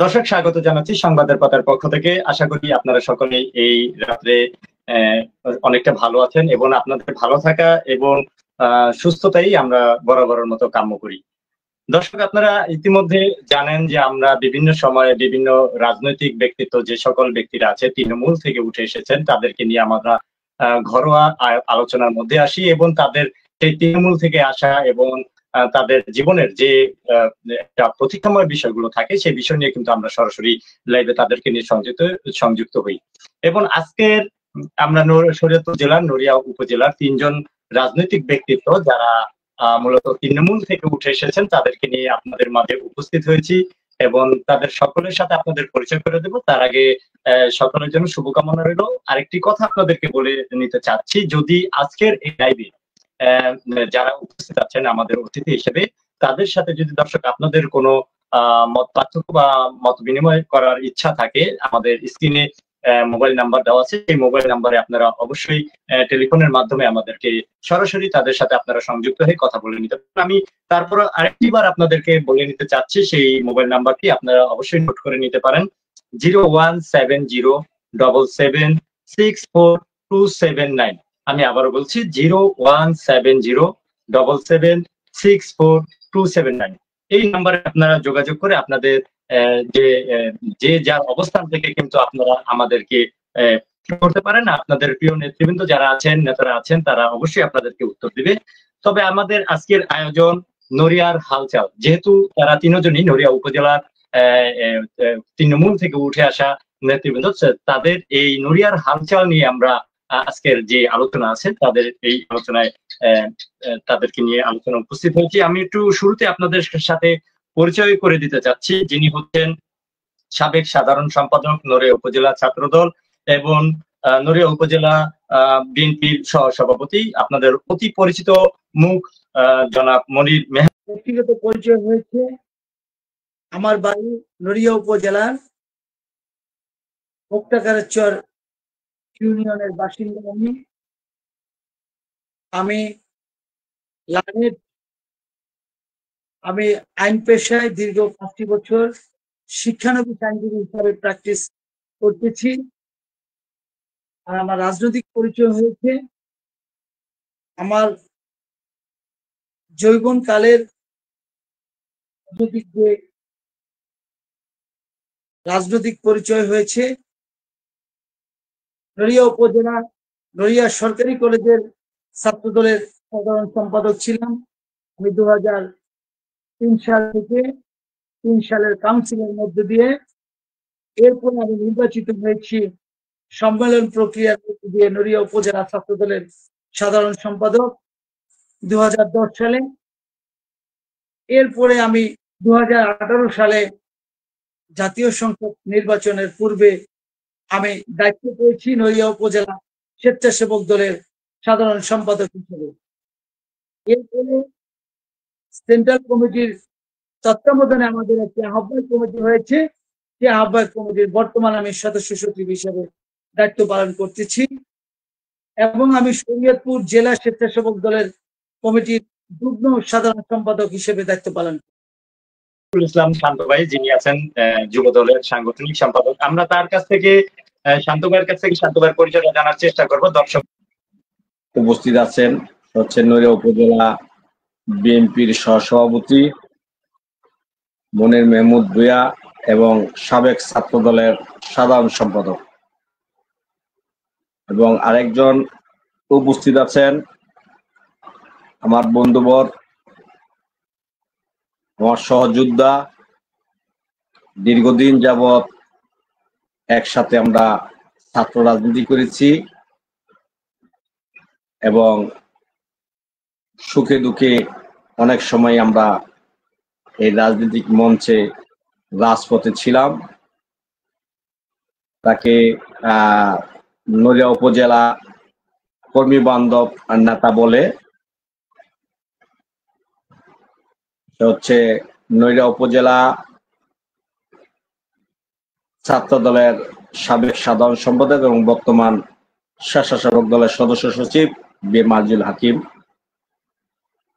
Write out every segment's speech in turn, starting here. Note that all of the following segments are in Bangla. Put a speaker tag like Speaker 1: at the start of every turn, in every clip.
Speaker 1: দর্শক, স্বাগত জানাচ্ছি সংবাদের পাতার পক্ষ থেকে। আশা করি আপনারা সকলেই এই রাত্রে আহ, অনেকটা ভালো আছেন এবং আপনাদের ভালো থাকা এবং সুস্থতাই আমরা বরাবরের মতো কাম্য করি। দর্শক, আপনারা ইতিমধ্যে জানেন যে আমরা বিভিন্ন সময়ে বিভিন্ন রাজনৈতিক ব্যক্তিত্ব, যে সকল ব্যক্তিরা আছে তৃণমূল থেকে উঠে এসেছেন, তাদেরকে নিয়ে আমরা ঘরোয়া আলোচনার মধ্যে আসি এবং তাদের সেই তৃণমূল থেকে আসা এবং তাদের জীবনের যে একটা প্রতীক্ষাময় বিষয়গুলো থাকে সেই বিষয় নিয়ে কিন্তু আমরা সরাসরি লাইভে তাদেরকে নিয়ে সংযুক্ত হই। এবং আজকের আমরা শরীয়তপুর জেলার নড়িয়া উপজেলার তিনজন রাজনৈতিক ব্যক্তিত্ব যারা মূলত তৃণমূল থেকে উঠে এসেছেন তাদেরকে নিয়ে আপনাদের মাঝে উপস্থিত হয়েছি এবং তাদের সকলের সাথে আপনাদের পরিচয় করে দেব। তার আগে সকলের জন্য শুভকামনা রইল। আরেকটি কথা আপনাদেরকে বলে নিতে চাচ্ছি, যদি আজকের এই লাইভে যারা উপস্থিত আছেন আমাদের অতিথি হিসেবে, তাদের সাথে যদি দর্শক আপনাদের কোনো মত পার্থক্য বা মত বিনিময় করার ইচ্ছা থাকে, আমাদের স্ক্রিনে মোবাইল নাম্বার দেওয়া আছে। সেই মোবাইল নাম্বারে আপনারা অবশ্যই টেলিফোনের মাধ্যমে আমাদেরকে সরাসরি তাদের সাথে আপনারা সংযুক্ত হয়ে কথা বলে নিতে পারেন। আমি তারপর আরেকটি বার আপনাদেরকে বলে নিতে চাচ্ছি, সেই মোবাইল নাম্বারটি আপনারা অবশ্যই নোট করে নিতে পারেন। 01707064279। আমি আবারও বলছি 01707764279। এই নাম্বারে আপনারা যোগাযোগ করে আপনাদের যে যার অবস্থান থেকে কিন্তু আপনারা আমাদেরকে করতে পারেন। আপনাদের প্রিয় নেতৃবৃন্দ যারা আছেন, নেতারা আছেন, তারা অবশ্যই আপনাদেরকে উত্তর দিবে। তবে আমাদের আজকের আয়োজন নড়িয়ার হালচাল, যেহেতু তারা তিনজনই নড়িয়া উপজেলার তৃণমূল থেকে উঠে আসা নেতৃবৃন্দ, তাদের এই নড়িয়ার হালচাল নিয়ে আমরা আজকের যে আলোচনা আছে তাদের এই আলোচনায় তাদেরকে নিয়ে আলোচনা উপস্থিত হয়েছি। আমি একটু শুরুতে আপনাদের সাথে পরিচয় করে দিতে চাচ্ছি, যিনি হচ্ছেন সাবেক সাধারণ সম্পাদক নড়িয়া উপজেলা ছাত্রদল এবং নড়িয়া উপজেলা বিএনপির সহসভাপতি, আপনাদের অতি পরিচিত মুখ জনাব মনির মেহমান।
Speaker 2: ব্যক্তিগত পরিচয় হয়েছে, আমার বাড়ি নড়িয়া উপজেলার মুক্তাগারের ইউনিয়নের বাসিন্দা। আমি আইন পেশায় দীর্ঘ 5টি বছর শিক্ষানবিশ আইনজীবী হিসাবে প্র্যাকটিস করতেছি। আর আমার রাজনৈতিক পরিচয় হয়েছে, আমার যৌবনকালের রাজনৈতিক পরিচয় হয়েছে নড়িয়া উপজেলা নড়িয়া সরকারি কলেজের ছাত্রদলের সাধারণ সম্পাদক ছিলাম আমি 2003 সাল থেকে 3 সালের কাউন্সিলের মধ্য দিয়ে। এরপর আমি নির্বাচিত হয়েছি সম্মেলন প্রক্রিয়ার মধ্যে দিয়ে নড়িয়া উপজেলা ছাত্রদলের সাধারণ সম্পাদক 2010 সালে। এরপরে আমি 2018 সালে জাতীয় সংসদ নির্বাচনের পূর্বে আমি দায়িত্ব পেয়েছি নড়িয়া উপজেলা স্বেচ্ছাসেবক দলের সাধারণ সম্পাদক হিসেবে। এরপরে সেন্ট্রাল কমিটির তত্ত্বাবধানে আমাদের একটি আহ্বায়ক কমিটি হয়েছে, সেই আহ্বায়ক কমিটির বর্তমানে আমি সদস্য সচিব হিসেবে দায়িত্ব পালন করতেছি এবং আমি শরীয়তপুর জেলা স্বেচ্ছাসেবক দলের কমিটির যুগ্ম সাধারণ সম্পাদক হিসেবে দায়িত্ব পালন করছি।
Speaker 1: ইসলাম শান্ত ভাই, যিনি আছেন যুব দলের সাংগঠনিক সম্পাদক, আমরা তার কাছ থেকে শান্ত ভাইয়ের পরিচয়টা জানার চেষ্টা করব। দর্শক
Speaker 3: উপস্থিত আছেন হচ্ছেন নড়িয়া উপজেলা বিএনপির সহসভাপতি মনির মেহমুদ ভূঁইয়া এবং সাবেক ছাত্র দলের সাধারণ সম্পাদক, এবং আরেকজন উপস্থিত আছেন আমার বন্ধুবর, আমার সহযোদ্ধা, দীর্ঘদিন যাবৎ একসাথে আমরা ছাত্র রাজনীতি করেছি এবং সুখে দুঃখে অনেক সময় আমরা এই রাজনৈতিক মঞ্চে রাজপথে ছিলাম। তাকে নড়িয়া উপজেলা কর্মী বান্ধব নেতা বলে। হচ্ছে নড়িয়া উপজেলা ছাত্র দলের সাবেক সাধারণ সম্পাদক এবং বর্তমান স্বেচ্ছাসেবক দলের সদস্য সচিব বি মাজিদুল হাকিম।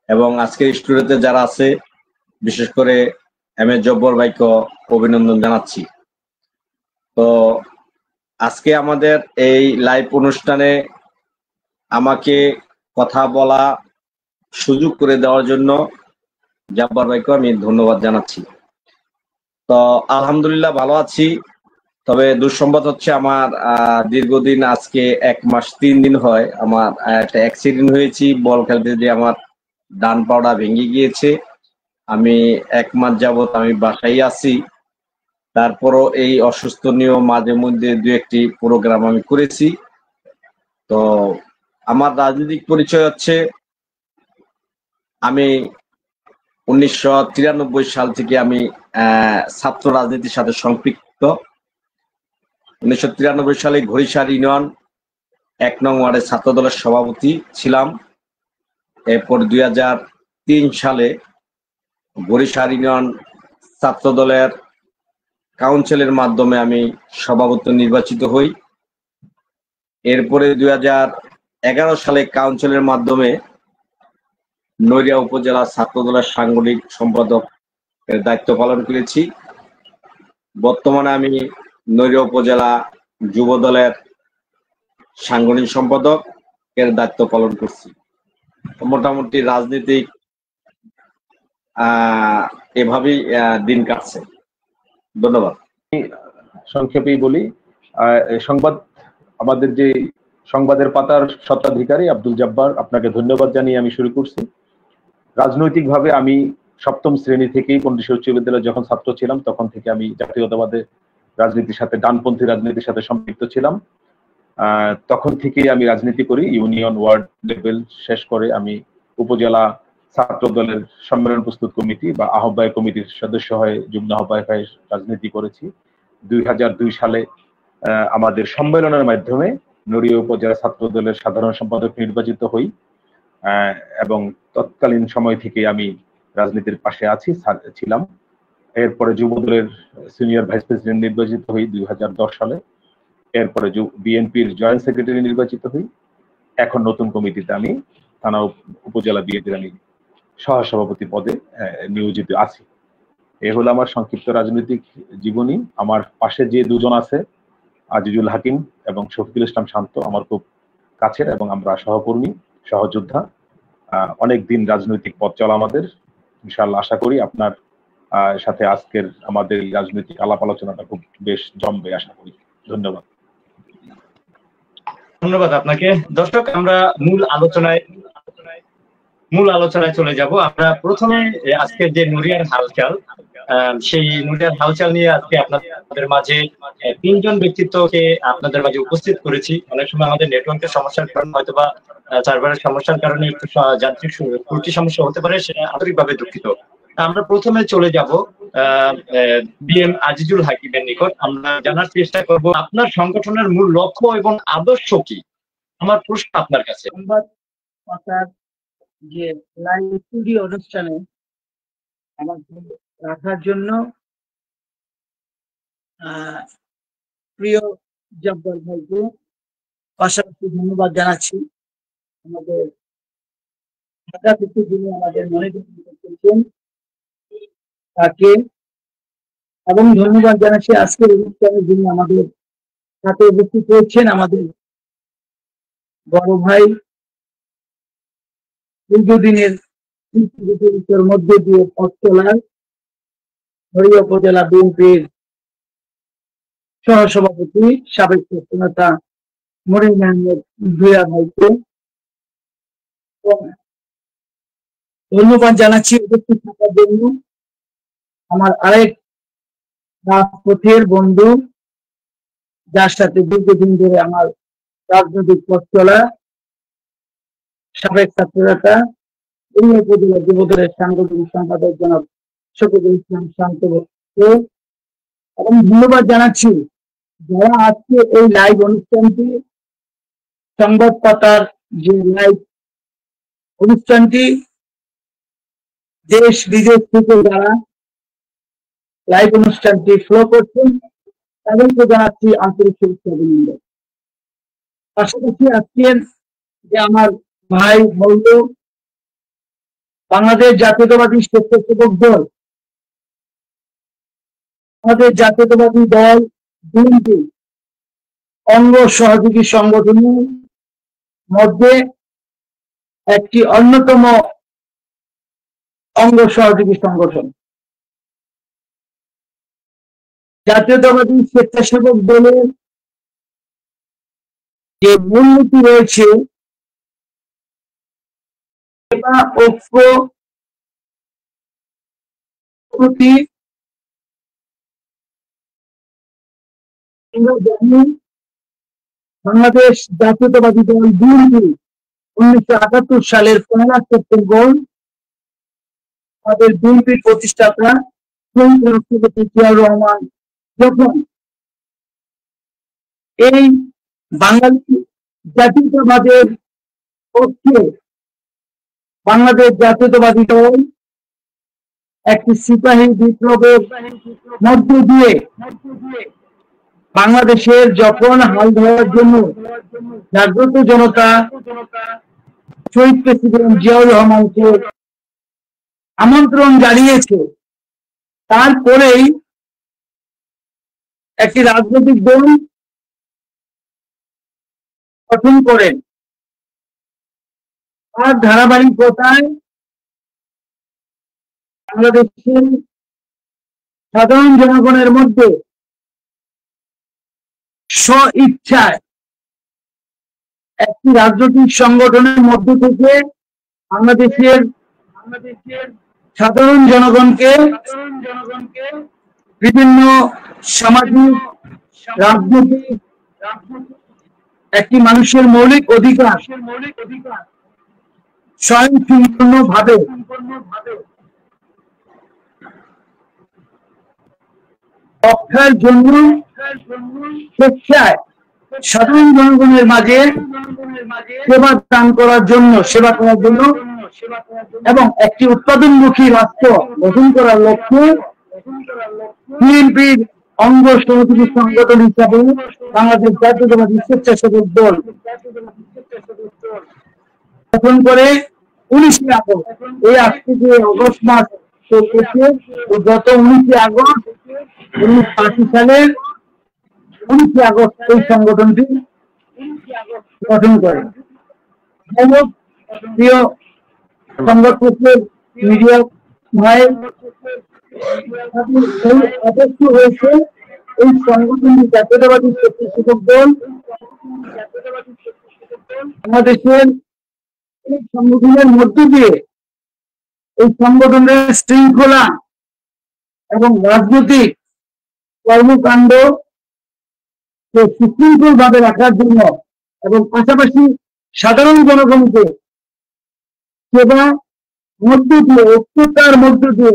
Speaker 3: এবং আজকের স্টুডিওতে যারা আছে, বিশেষ করে এম এ জব্বর ভাইকে অভিনন্দন জানাচ্ছি। তো আজকে আমাদের এই লাইভ অনুষ্ঠানে আমাকে কথা বলা সুযোগ করে দেওয়ার জন্য জব্বর ভাইকে আমি ধন্যবাদ জানাচ্ছি। তো আলহামদুলিল্লাহ ভালো আছি। তবে দুঃসংবাদ হচ্ছে আমার দীর্ঘদিন আজকে 1 মাস 3 দিন হয় আমার একটা অ্যাক্সিডেন্ট হয়েছি। বল খেলতে যে আমার ডান পাওটা ভেঙে গিয়েছে। আমি 1 মাস যাবত আমি বাসায় আছি। তারপরও এই অসুস্থ নিয়ে মাঝে মধ্যে 2-1টি প্রোগ্রাম আমি করেছি। তো আমার রাজনৈতিক পরিচয় হচ্ছে আমি 1993 সাল থেকে আমি ছাত্র রাজনীতির সাথে সম্পৃক্ত। 1993 সালে ঘড়িসার ইউনিয়ন 1 নং ওয়ার্ডের ছাত্র দলের সভাপতি ছিলাম। এরপর 2003 সালে ঘড়িসার ইউনিয়ন ছাত্র দলের কাউন্সিলের মাধ্যমে আমি সভাপতি নির্বাচিত হই। এরপরে 2011 সালে কাউন্সিলের মাধ্যমে নড়িয়া উপজেলা ছাত্র দলের সাংগঠনিক সম্পাদক এর দায়িত্ব পালন করেছি। বর্তমানে আমি নড়িয়া উপজেলা যুব দলের সাংগঠনিক সম্পাদক এর দায়িত্ব পালন করছি। মোটামুটি রাজনীতিক এভাবেই দিন কাটছে। ধন্যবাদ।
Speaker 4: সংক্ষেপেই বলি, সংবাদ আমাদের যে সংবাদের পাতার স্বত্বাধিকারী আব্দুল জব্বার, আপনাকে ধন্যবাদ জানিয়ে আমি শুরু করছি। রাজনৈতিকভাবে আমি 7ম শ্রেণী থেকেই পন্ডিত উচ্চ বিদ্যালয়ে যখন ছাত্র ছিলাম তখন থেকে আমি জাতীয়তাবাদের রাজনীতির সাথে, ডানপন্থী রাজনীতির সাথে সম্পৃক্ত ছিলাম। তখন থেকেই আমি রাজনীতি করি। ইউনিয়ন, ওয়ার্ড লেভেল শেষ করে আমি উপজেলা ছাত্র দলের সম্মেলন প্রস্তুত কমিটি বা আহ্বায়ক কমিটির সদস্য হয়ে যুগ্ম আহ্বায়ক হয়ে রাজনীতি করেছি। 2002 সালে আমাদের সম্মেলনের মাধ্যমে নড়িয়া উপজেলা ছাত্র দলের সাধারণ সম্পাদক নির্বাচিত হই এবং তৎকালীন সময় থেকে আমি রাজনীতির পাশে ছিলাম। এরপরে যুব দলের সিনিয়র ভাইস প্রেসিডেন্ট নির্বাচিত হই 2010 সালে। এরপরে বিএনপির জয়েন্ট সেক্রেটারি নির্বাচিত হই। এখন নতুন কমিটিতে আমি থানা উপজেলা বিএনপির আমি সহসভাপতি পদে নিয়োজিত আছি। এ হলো আমার সংক্ষিপ্ত রাজনৈতিক জীবনী। আমার পাশে যে দুজন আছে, আজিজুল হাকিম এবং শফিকুল ইসলাম শান্ত, আমার খুব কাছের এবং আমরা সহকর্মী, সহযোদ্ধা। অনেক দিন রাজনৈতিক পথ চলা আমাদের। ইনশাআল্লাহ আশা করি আপনার সাথে আজকের আমাদের রাজনৈতিক আলাপ আলোচনাটা খুব বেশ জমবে আশা করি। ধন্যবাদ।
Speaker 1: ধন্যবাদ আপনাকে। দর্শক, আমরা মূল আলোচনায় চলে যাব। আমরা প্রথমে আজকের যে নড়িয়ার হালচাল, সেই নড়িয়ার হালচাল নিয়ে আজকে আপনাদের মাঝে 3 জন ব্যক্তিত্বকে আপনাদের মাঝে উপস্থিত করেছি। অনেক সময় আমাদের নেটওয়ার্কের সমস্যার কারণে হয়তোবা সার্ভারের সমস্যার কারণে একটু যান্ত্রিক ত্রুটি সমস্যা হতে পারে, সেটা আন্তরিকভাবে দুঃখিত। আমরা প্রথমে চলে যাব বিএম আজিজুল হাকিমের নিকট। আমরা জানার চেষ্টা করব আপনার সংগঠনের মূল লক্ষ্য এবং আদর্শ কি। আমার প্রশ্ন আপনার কাছে।
Speaker 2: সংবাদ পাতার যে লাইভ স্টুডিও অনুষ্ঠানে আমাকে রাখার জন্য প্রিয় জব্বার ভাইকে পাশাপাশি ধন্যবাদ জানাচ্ছি। আমাদের ঢাকা থেকে যিনি আমাদের মনিটরিং করছেন তাকে, এবং ধন্যবাদ জানাচ্ছি আজকের অনুষ্ঠানে যিনি আমাদের সাথে উপস্থিত হয়েছেন, আমাদের বড় ভাই, দীর্ঘদিনের মধ্যে দিয়ে পথ চলার নড়িয়া উপজেলা বিএনপির সহসভাপতি সাবেক নেতা মনির আহমেদ ভূঁইয়া ভাইকে ধন্যবাদ জানাচ্ছি উপস্থিত থাকার জন্য। আমার আরেক রাজপথের বন্ধু, যার সাথে দীর্ঘদিন ধরে আমার রাজনৈতিক পথ চলা, সাবেক ছাত্রনেতা উপজেলা যুব দলের সাংগঠনিক সম্পাদক জনাব শফিকুল ইসলাম শান্ত, এবং ধন্যবাদ জানাচ্ছি যারা আজকে এই লাইভ অনুষ্ঠানটি, সংবাদ পাতার যে লাইভ অনুষ্ঠানটি দেশ বিদেশ থেকে যারা লাইভ অনুষ্ঠানটি ফলো করছেন তাদেরকে জানাচ্ছি আন্তরিক শুভেচ্ছা অভিনন্দন। পাশাপাশি আজকের যে আমার ভাই বলল বাংলাদেশ জাতীয়তাবাদী স্বেচ্ছাসেবক দল আমাদের জাতীয়তাবাদী দল বিএনপি অঙ্গ সহযোগী সংগঠনের মধ্যে একটি অন্যতম অঙ্গ সহযোগী সংগঠন। জাতীয়তাবাদী স্বেচ্ছাসেবক দলের যে মূলনীতি রয়েছে ঐক্য প্রতি বাংলাদেশ জাতীয়তাবাদী দল বিএনপি 1978 সালের 1 সেপ্টেম্বর আমাদের বিএনপির প্রতিষ্ঠাতা শহীদ রাষ্ট্রপতি জিয়াউর রহমান যখন এই বাঙালি জাতীয়তাবাদের পক্ষে বাংলাদেশ জাতীয়তাবাদী দল একটি সিপাহী বিপ্লবের মধ্য দিয়ে বাংলাদেশের যখন হাল ধরার জন্য জাগ্রত জনতা শহীদ প্রেসিডেন্ট জিয়াউর রহমানকে আমন্ত্রণ জানিয়েছে, তারপরেই একটি রাজনৈতিক দল গঠন করেন। তার ধারাবাহিকতায় বাংলাদেশের সাধারণ জনগণের মধ্যে স্ব-ইচ্ছায় একটি রাজনৈতিক সংগঠনের মধ্য থেকে বাংলাদেশের সাধারণ জনগণকে বিভিন্ন সামাজিক রাজনৈতিক একটি মানুষের মৌলিক অধিকার স্বয়ংসম্পূর্ণভাবে রক্ষার জন্য স্বেচ্ছায় সাধারণ জনগণের মাঝে সেবা দান করার জন্য এবং একটি উৎপাদনমুখী রাষ্ট্র গঠন করার লক্ষ্যে বিএনপির অঙ্গ সহযোগী সংগঠন হিসাবে বাংলাদেশ জাতীয়তাবাদী স্বেচ্ছাসেবক দল গঠন করে 19 আগস্ট, এই আজকে যে অগস্ট মাস চলতেছে, গত 19 আগস্ট 1985 সালের 19 আগস্ট এই সংগঠনটি গঠন করে। প্রিয় সংবাদপত্রের মিডিয়া ভাই, আদর্শ হয়েছে এই সংগঠনটি জাতীয়তাবাদী স্বেচ্ছাসেবক দল বাংলাদেশের এই সংগঠনের মধ্য দিয়ে এই সংগঠনের শৃঙ্খলা এবং রাজনৈতিক কর্মকাণ্ড সুশৃঙ্খল ভাবে রাখার জন্য এবং পাশাপাশি সাধারণ জনগণকে সেবা মধ্য দিয়ে ঐক্যতার মধ্য দিয়ে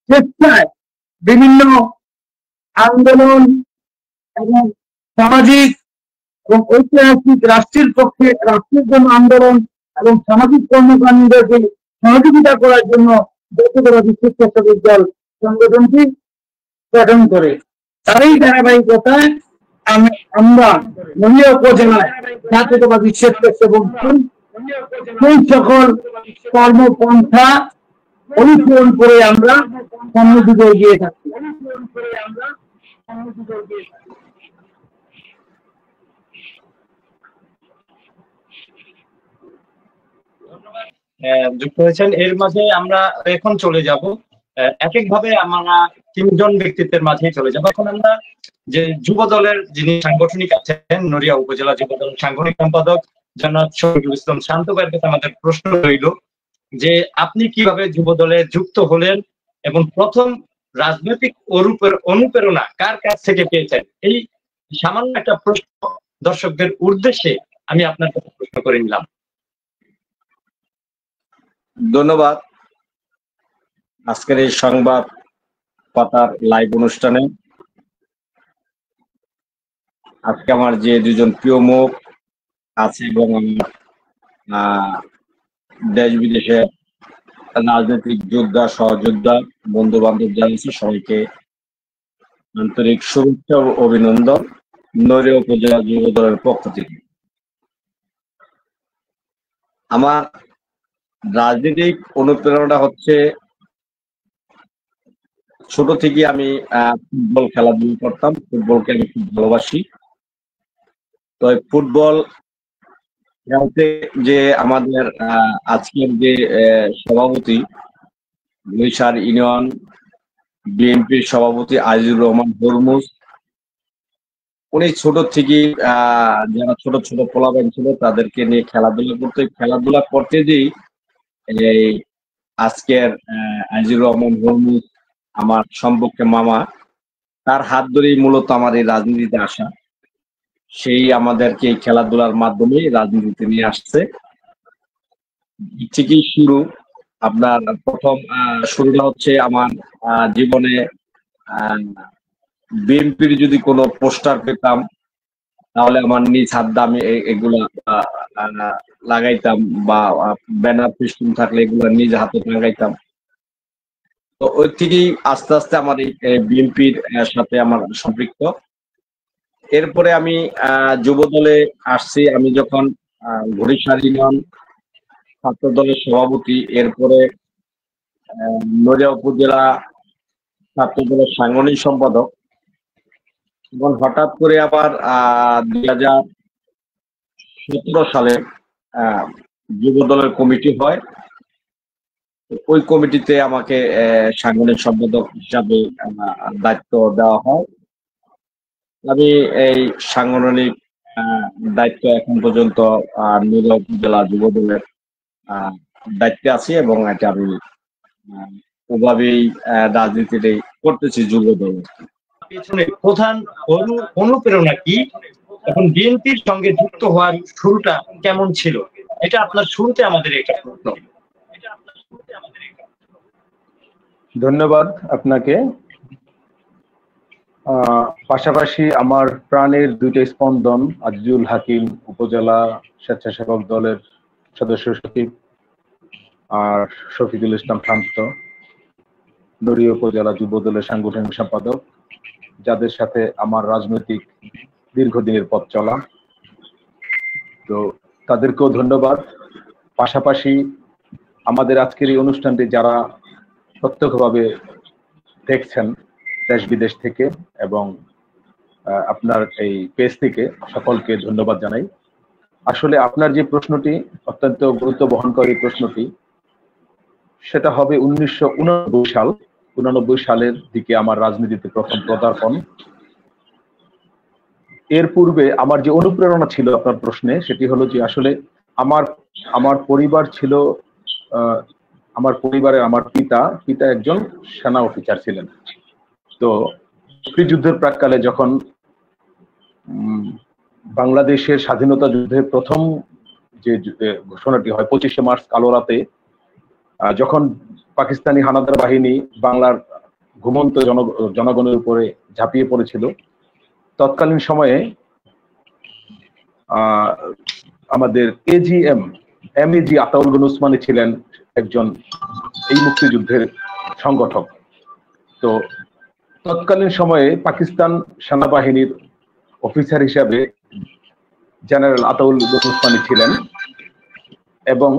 Speaker 2: স্বেচ্ছায় বিভিন্ন আন্দোলন এবং সামাজিক এবং ঐতিহাসিক রাষ্ট্রের পক্ষে রাষ্ট্রের জন্য আন্দোলন এবং সামাজিক কর্মকাণ্ডকে সহযোগিতা করার জন্য জাতীয়তাবাদী স্বেচ্ছাসেবক দল সংগঠনটি গঠন করে। তারই ধারাবাহিকতায় আমরা নড়িয়া উপজেলায় জাতীয়তাবাদী স্বেচ্ছাসেবক দল সেই সকল কর্মপন্থা অনুসরণ করে আমরা সামনের দিকে এগিয়ে থাকি।
Speaker 1: যুক্ত হয়েছেন। এর মাঝে আমরা এখন চলে যাব এক একভাবে আমরা 3 জন ব্যক্তিত্বের মাঝে চলে যাব। এখন আমরা যে যুব দলের যিনি সাংগঠনিক আছেন, নড়িয়া উপজেলা যুব দলের সাংগঠনিক সম্পাদক জনাব শফিকুল ইসলাম শান্ত ভাইয়ের কাছে আমাদের প্রশ্ন রইল যে আপনি কিভাবে যুব দলে যুক্ত হলেন এবং প্রথম রাজনৈতিক অনুপ্রেরণা কার কাছ থেকে পেয়েছেন? এই সামান্য একটা প্রশ্ন দর্শকদের উদ্দেশ্যে আমি আপনার কাছে প্রশ্ন করে নিলাম।
Speaker 3: ধন্যবাদ। আজকের এই সংবাদ পাতার লাইভ অনুষ্ঠানে আজকে আমার যে 2 জন প্রিয় মুখ আছে এবং দেশ বিদেশে রাজনৈতিক যোদ্ধা, সহযোদ্ধা, বন্ধু বান্ধব যারা আছে সবাইকে আন্তরিক শুভেচ্ছা ও অভিনন্দন নড়িয়া উপজেলা যুব দলের পক্ষ থেকে। আমার রাজনৈতিক অনুপ্রেরণা হচ্ছে ছোট থেকে আমি ফুটবল খেলাধুলা করতাম, ফুটবলকে আমি খুব ভালোবাসি। তো ফুটবল খেলতে যে আমাদের আজকের যে সভাপতি বরিশাল ইউনিয়ন বিএনপির সভাপতি আজিজুর রহমান হরমুজ, উনি ছোট থেকে যারা ছোট ছোট পোলাপান ছিল তাদেরকে নিয়ে খেলাধুলা করতে যেই এই আজকের আজিজুর রহমান হরমুজ আমার সম্পর্কে মামা, তার হাত ধরেই মূলত আমার এই রাজনীতিতে আসা। সেই আমাদেরকে এই খেলাধুলার মাধ্যমে রাজনীতিতে নিয়ে আসছে। থেকেই শুরু। আপনার প্রথম শুরুটা হচ্ছে আমার জীবনে বিএনপির যদি কোনো পোস্টার পেতাম তাহলে আমার নিজ হাত দিয়ে আমি এগুলা লাগাইতাম, বা ব্যানার ফেস্টুন থাকলে এগুলো নিজ হাতে লাগাইতাম। তো ওই থেকেই আস্তে আস্তে আমার এই বিএনপির সাথে আমার সম্পৃক্ত। এরপরে আমি যুব দলে আসছি, আমি যখন বরিশাল ইউনিয়ন ছাত্র দলের সভাপতি, এরপরে নড়িয়া উপজেলা ছাত্র দলের সাংগঠনিক সম্পাদক, এবং হঠাৎ করে আবার 2017 সালে যুব দলের কমিটি হয়। ওই কমিটিতে আমাকে সাংগঠনিক সম্পাদক হিসাবে দায়িত্ব দেওয়া হয়। আমি এই সাংগঠনিক দায়িত্ব এখন পর্যন্ত নড়িয়া উপজেলা যুব দলের দায়িত্বে আছি, এবং এটা আমি ওভাবেই রাজনীতিতে করতেছি যুব দল।
Speaker 1: পেছনে প্রধান অনুপ্রেরণা কি, এখন বিএনপির সঙ্গে যুক্ত হওয়ার শুরুটা কেমন ছিল, এটা আপনার শুরুতে আমাদের একটা প্রশ্ন।
Speaker 4: ধন্যবাদ আপনাকে। পাশাপাশি আমার প্রাণের দুইটা স্পন্দন, আজিজুল হাকিম উপজেলা স্বেচ্ছাসেবক দলের সদস্য সচিব, আর শফিকুল ইসলাম শান্ত নড়িয়া উপজেলা যুব দলের সাংগঠনিক সম্পাদক, যাদের সাথে আমার রাজনৈতিক দীর্ঘদিনের পথ চলা। তো তাদেরকেও ধন্যবাদ। পাশাপাশি আমাদের আজকের এই অনুষ্ঠানটি যারা প্রত্যক্ষভাবে দেখছেন দেশ বিদেশ থেকে এবং আপনার এই পেজ থেকে, সকলকে ধন্যবাদ জানাই। আসলে আপনার যে প্রশ্নটি অত্যন্ত গুরুত্ব বহনকারী প্রশ্নটি, সেটা হবে 1989 সালের দিকে আমার রাজনীতিতে প্রথম পদার্পণ। এর পূর্বে আমার যে অনুপ্রেরণা ছিল আপনার প্রশ্নে, সেটি হলো যে আসলে আমার পরিবার ছিল, আমার পরিবারের আমার পিতা একজন সেনা অফিসার ছিলেন। তো মুক্তিযুদ্ধের প্রাক্কালে যখন বাংলাদেশের স্বাধীনতা যুদ্ধের প্রথম যে ঘোষণাটি হয় 25শে মার্চ কালো রাতে, যখন পাকিস্তানি হানাদার বাহিনী বাংলার ঘুমন্ত জনগণের উপরে ঝাঁপিয়ে পড়েছিল, তৎকালীন সময়ে আমাদের এমএজি আতাউল গনি উসমানী ছিলেন একজন এই মুক্তিযুদ্ধের সংগঠক। তো তৎকালীন সময়ে পাকিস্তান সেনাবাহিনীর অফিসার হিসাবে জেনারেল আতাউল গনি উসমানী ছিলেন, এবং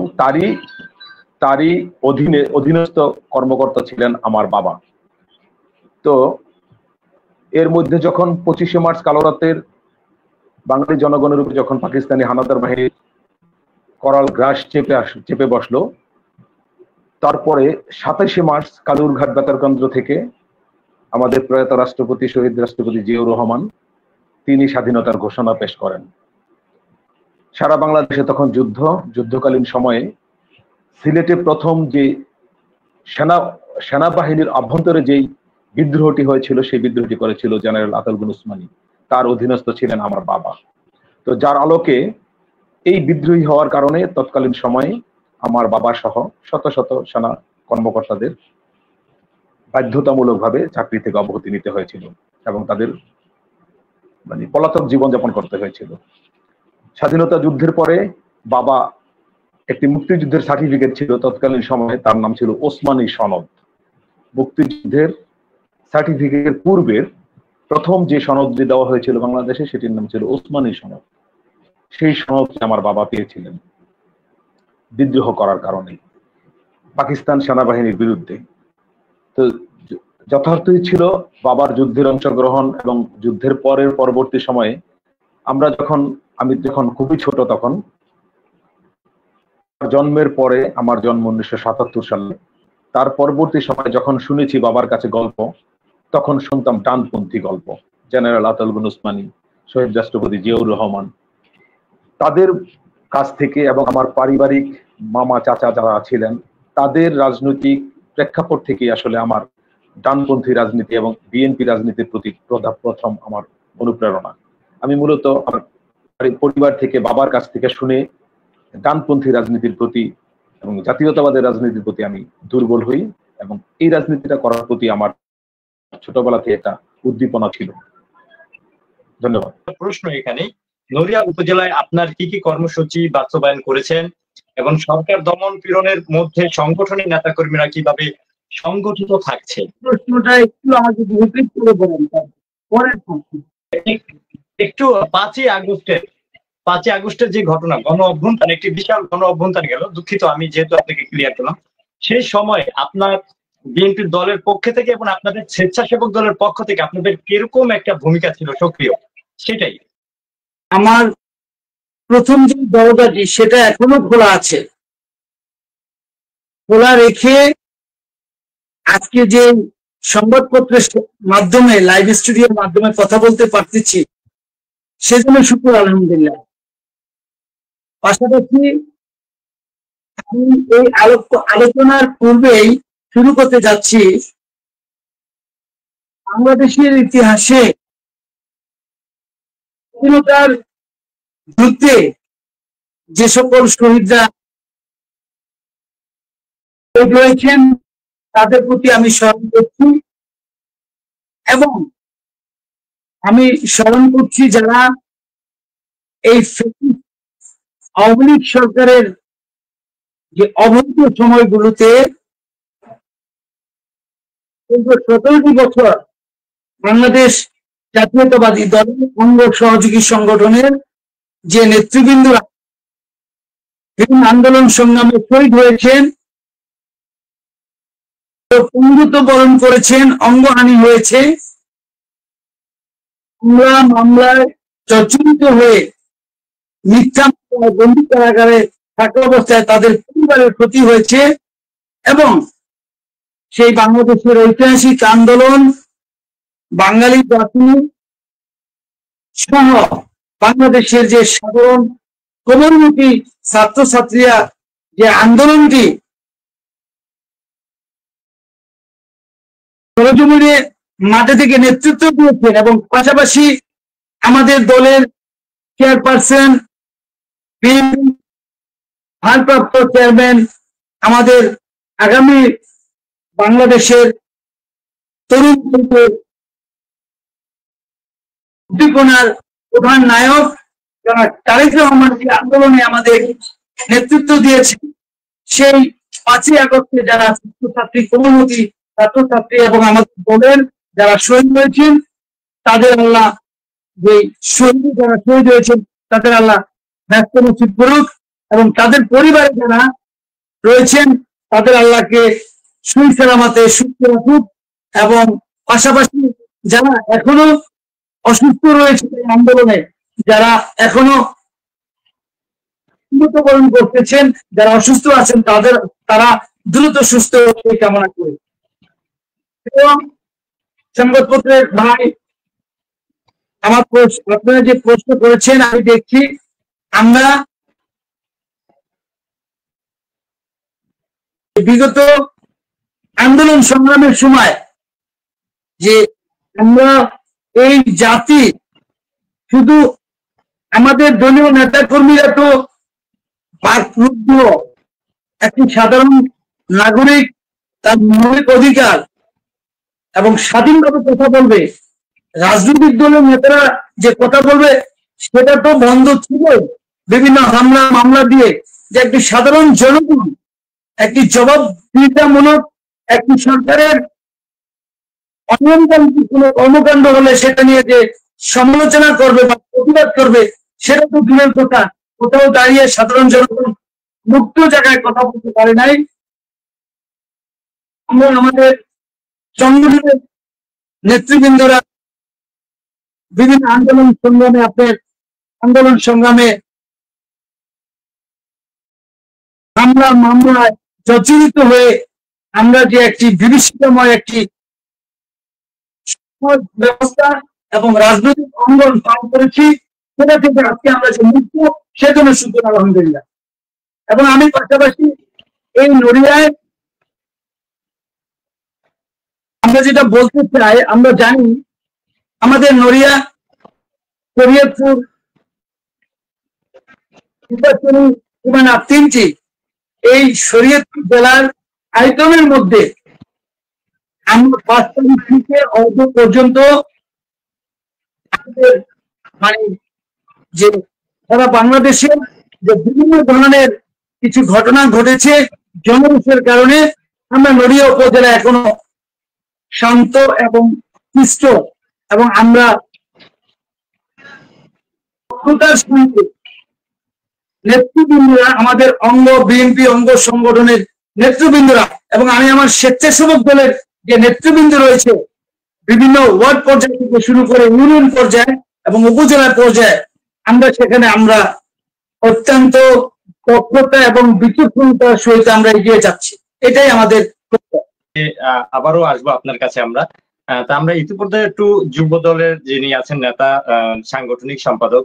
Speaker 4: তারই অধীনস্থ কর্মকর্তা ছিলেন আমার বাবা। তো এর মধ্যে যখন 25শে মার্চ কালো রাতের বাঙালি জনগণের উপর যখন পাকিস্তানি হানাদার বাহিনী করাল গ্রাস চেপে বসলো, তারপরে 27শে মার্চ কালুরঘাট বেতার কেন্দ্র থেকে আমাদের প্রয়াত রাষ্ট্রপতি শহীদ রাষ্ট্রপতি জিয়াউর রহমান তিনি স্বাধীনতার ঘোষণা পেশ করেন। সারা বাংলাদেশে তখন যুদ্ধকালীন সময়ে সিলেটে প্রথম যে সেনাবাহিনীর অভ্যন্তরে যেই বিদ্রোহটি হয়েছিল, সেই বিদ্রোহটি করেছিল জেনারেল আতাউল গনি উসমানী, তার অধীনস্থ ছিলেন আমার বাবা। তো যার আলোকে এই বিদ্রোহী হওয়ার কারণে তৎকালীন সময়ে আমার বাবা সহ শত শত সেনা কর্মকর্তাদের বাধ্যতামূলকভাবে চাকরি থেকে অব্যাহতি নিতে হয়েছিল এবং তাদের পলাতক জীবনযাপন করতে হয়েছিল। স্বাধীনতা যুদ্ধের পরে বাবা একটি মুক্তিযুদ্ধের সার্টিফিকেট ছিল তৎকালীন সময়ে, তার নাম ছিল ওসমানী সনদ। মুক্তিযুদ্ধের সার্টিফিকেটের পূর্বের প্রথম যে সনদটি দেওয়া হয়েছিল বাংলাদেশে, সেটির নাম ছিল ওসমানী সনদ। সেই সনদটি আমার বাবা পেয়েছিলেন বিদ্রোহ করার কারণে পাকিস্তান সেনাবাহিনীর বিরুদ্ধে। তো যথার্থই ছিল বাবার যুদ্ধের অংশগ্রহণ এবং যুদ্ধের পরবর্তী সময়ে আমি যখন খুবই ছোট, তখন জন্মের পরে, আমার জন্ম 1977 সালে, তার পরবর্তী সময় যখন শুনেছি বাবার কাছে গল্প, তখন শুনতাম ডানপন্থী গল্প, জেনারেল আতাউল বিন উসমানী, শহীদ রাষ্ট্রপতি জিয়াউর রহমান, তাদের কাছ থেকে, এবং আমার পারিবারিক মামা চাচা যারা ছিলেন তাদের রাজনৈতিক প্রেক্ষাপট থেকে আসলে আমার ডানপন্থী রাজনীতি এবং বিএনপি রাজনীতির প্রতি প্রথম আমার অনুপ্রেরণা। আমি মূলত আমার পরিবার থেকে, বাবার কাছ থেকে শুনে ডানপন্থী রাজনীতির প্রতি এবং জাতীয়তাবাদের রাজনীতির প্রতি আমি দুর্বল হই, এবং এই রাজনীতিটা করার প্রতি আমার ছোটবেলা থেকে একটা উদ্দীপনা ছিল। ধন্যবাদ।
Speaker 1: প্রশ্ন এখানে, নড়িয়া উপজেলায় আপনার কি কি কর্মসূচি বাস্তবায়ন করেছেন এবং সরকার দমন পীড়নের মধ্যে সংগঠনের নেতাকর্মীরা কিভাবে সংগঠিত থাকছে?
Speaker 2: প্রশ্নটা একটু আমাকে রিপিট করে বলেন।
Speaker 1: একটু 5ই আগস্টের যে ঘটনা, গণ অভ্যুত্থান, একটি বিশাল গণ অভ্যুত্থান গেল, দুঃখিত আমি যেহেতু আপনাকে ক্লিয়ার করলাম, সেই সময় আপনার বিএনপির দলের পক্ষ থেকে এবং আপনাদের স্বেচ্ছাসেবক দলের পক্ষ থেকে আপনাদের কিরকম একটা ভূমিকা ছিল সক্রিয়, সেটাই।
Speaker 2: আমার প্রথম যে দরজাটি সেটা এখনো খোলা আছে, খোলা রেখে আজকে যে সংবাদপত্রের মাধ্যমে, লাইভ স্টুডিওর মাধ্যমে কথা বলতে পারতেছি, সেজন্য শুকর আলহামদুলিল্লাহ। পাশাপাশি আমি এই আলোচনার পূর্বেই শুরু করতে যাচ্ছি, বাংলাদেশের ইতিহাসে স্বাধীনতার যুদ্ধে যে সকল শহীদরা রয়েছেন তাদের প্রতি আমি স্মরণ করছি, এবং আমি স্মরণ করছি যারা এই আওয়ামী লীগ সরকারের যে অবৈধ সময়গুলোতে 17টি বছর বাংলাদেশ জাতীয়তাবাদী দলের অঙ্গ সহযোগী সংগঠনের যে নেতৃবৃন্দরা বিভিন্ন আন্দোলন সংগ্রামে শহীদ হয়েছেন, পঙ্গুত্ব বরণ করেছেন, অঙ্গহানি হয়েছে, মামলায় জর্জরিত হয়ে মিথ্যা বন্দী কারাগারে থাকা অবস্থায় তাদের পরিবারের ক্ষতি হয়েছে, এবং সেই বাংলাদেশের ঐতিহাসিক আন্দোলন, বাঙালি জাতি সহ বাংলাদেশের যে সাধারণ কোমলমতি ছাত্রছাত্রীরা যে আন্দোলনটি সরজমিনে মাঠে থেকে নেতৃত্ব দিয়েছেন, এবং পাশাপাশি আমাদের দলের চেয়ারপারসন, ভারপ্রাপ্ত চেয়ারম্যান, আমাদের আগামী বাংলাদেশের তরুণ উদ্দীপনার প্রধান নায়ক যারা তারেক রহমান যে আন্দোলনে আমাদের নেতৃত্ব দিয়েছে, সেই 5ই আগস্টে যারা ছাত্রছাত্রী, কোমলমতি ছাত্রছাত্রী এবং আমাদের দলের যারা শহীদ হয়েছেন, তাদের আল্লাহ, যে যারা শহীদ হয়েছেন তাদের আল্লাহ ব্যস্ত নসিব করুক, এবং তাদের পরিবারে যারা রয়েছেন তাদের আল্লাহকে সুই সালামতে সুস্থ রাখুক, এবং পাশাপাশি যারা এখনো অসুস্থ রয়েছে এই আন্দোলনে, যারা এখনো মৃত্যুবরণ করতেছেন, যারা অসুস্থ আছেন, তারা দ্রুত সুস্থ হয়ে কামনা করে। এবং সংবাদপত্রের ভাই আমার আপনারা যে প্রশ্ন করেছেন, আমি দেখছি আমরা বিগত আন্দোলন সংগ্রামের সময় যে আমরা এই জাতি, শুধু আমাদের দলীয় নেতা কর্মীরা তো বাকরুদ্ধ একটি সাধারণ নাগরিক, তার মৌলিক অধিকার এবং স্বাধীনভাবে কথা বলবে, রাজনৈতিক দলের নেতারা যে কথা বলবে সেটা তো বন্ধ ছিল বিভিন্ন হামলা মামলা দিয়ে, যে একটি সাধারণ জনগণ একটি জবাবদিহিতামূলক একটি সরকারের অনিয়মতান্ত্রিক কোনো কর্মকাণ্ড হলে সেটা নিয়ে যে সমালোচনা করবে বা প্রতিবাদ করবে, সেটা তো দূরের কথা, কোথাও দাঁড়িয়ে সাধারণ জনগণ মুক্ত জায়গায় কথা বলতে পারে নাই। আমরা আমাদের সংগঠনের নেতৃবৃন্দরা বিভিন্ন আন্দোলন সংগ্রামে মামলায় জর্জরিত হয়ে আমরা যে একটি বিভীষিকাময় একটি ব্যবস্থা এবং রাজনৈতিক অঙ্গন পার করেছি, সেটা থেকে আজকে আমরা যে মুক্ত, সেজন্য শুধু আলহামদুলিল্লাহ। এবং আমি পাশাপাশি এই নড়িয়ায় আমরা যেটা বলতে চাই, আমরা জানি আমাদের নড়িয়া, শরীয়তপুর, তিনটি এই শরীয়তপুর জেলার আয়তনের মধ্যে আমরা 5 তারিখ থেকে অল্প পর্যন্ত মানে যে সারা বাংলাদেশের যে বিভিন্ন ধরনের কিছু ঘটনা ঘটেছে জনরোষের কারণে, আমরা নড়িয়া উপজেলা এখনো শান্ত এবং সুস্থ এবং আমরা নেতৃবৃন্দরা, আমাদের অঙ্গ বিএনপি অঙ্গ সংগঠনের নেতৃবৃন্দরা এবং আমি আমার স্বেচ্ছাসেবক দলের যে নেতৃবৃন্দ রয়েছে বিভিন্ন ওয়ার্ড পর্যায় থেকে শুরু করে ইউনিয়ন পর্যায়ে এবং উপজেলা পর্যায়ে, আমরা অত্যন্ত দক্ষতা এবং বিচক্ষণতার সহিত আমরা এগিয়ে যাচ্ছি। এটাই আমাদের।
Speaker 1: আবারও আসবো আপনার কাছে আমরা। তা আমরা ইতিমধ্যে একটু যুব দলের যিনি আছেন নেতা, সাংগঠনিক সম্পাদক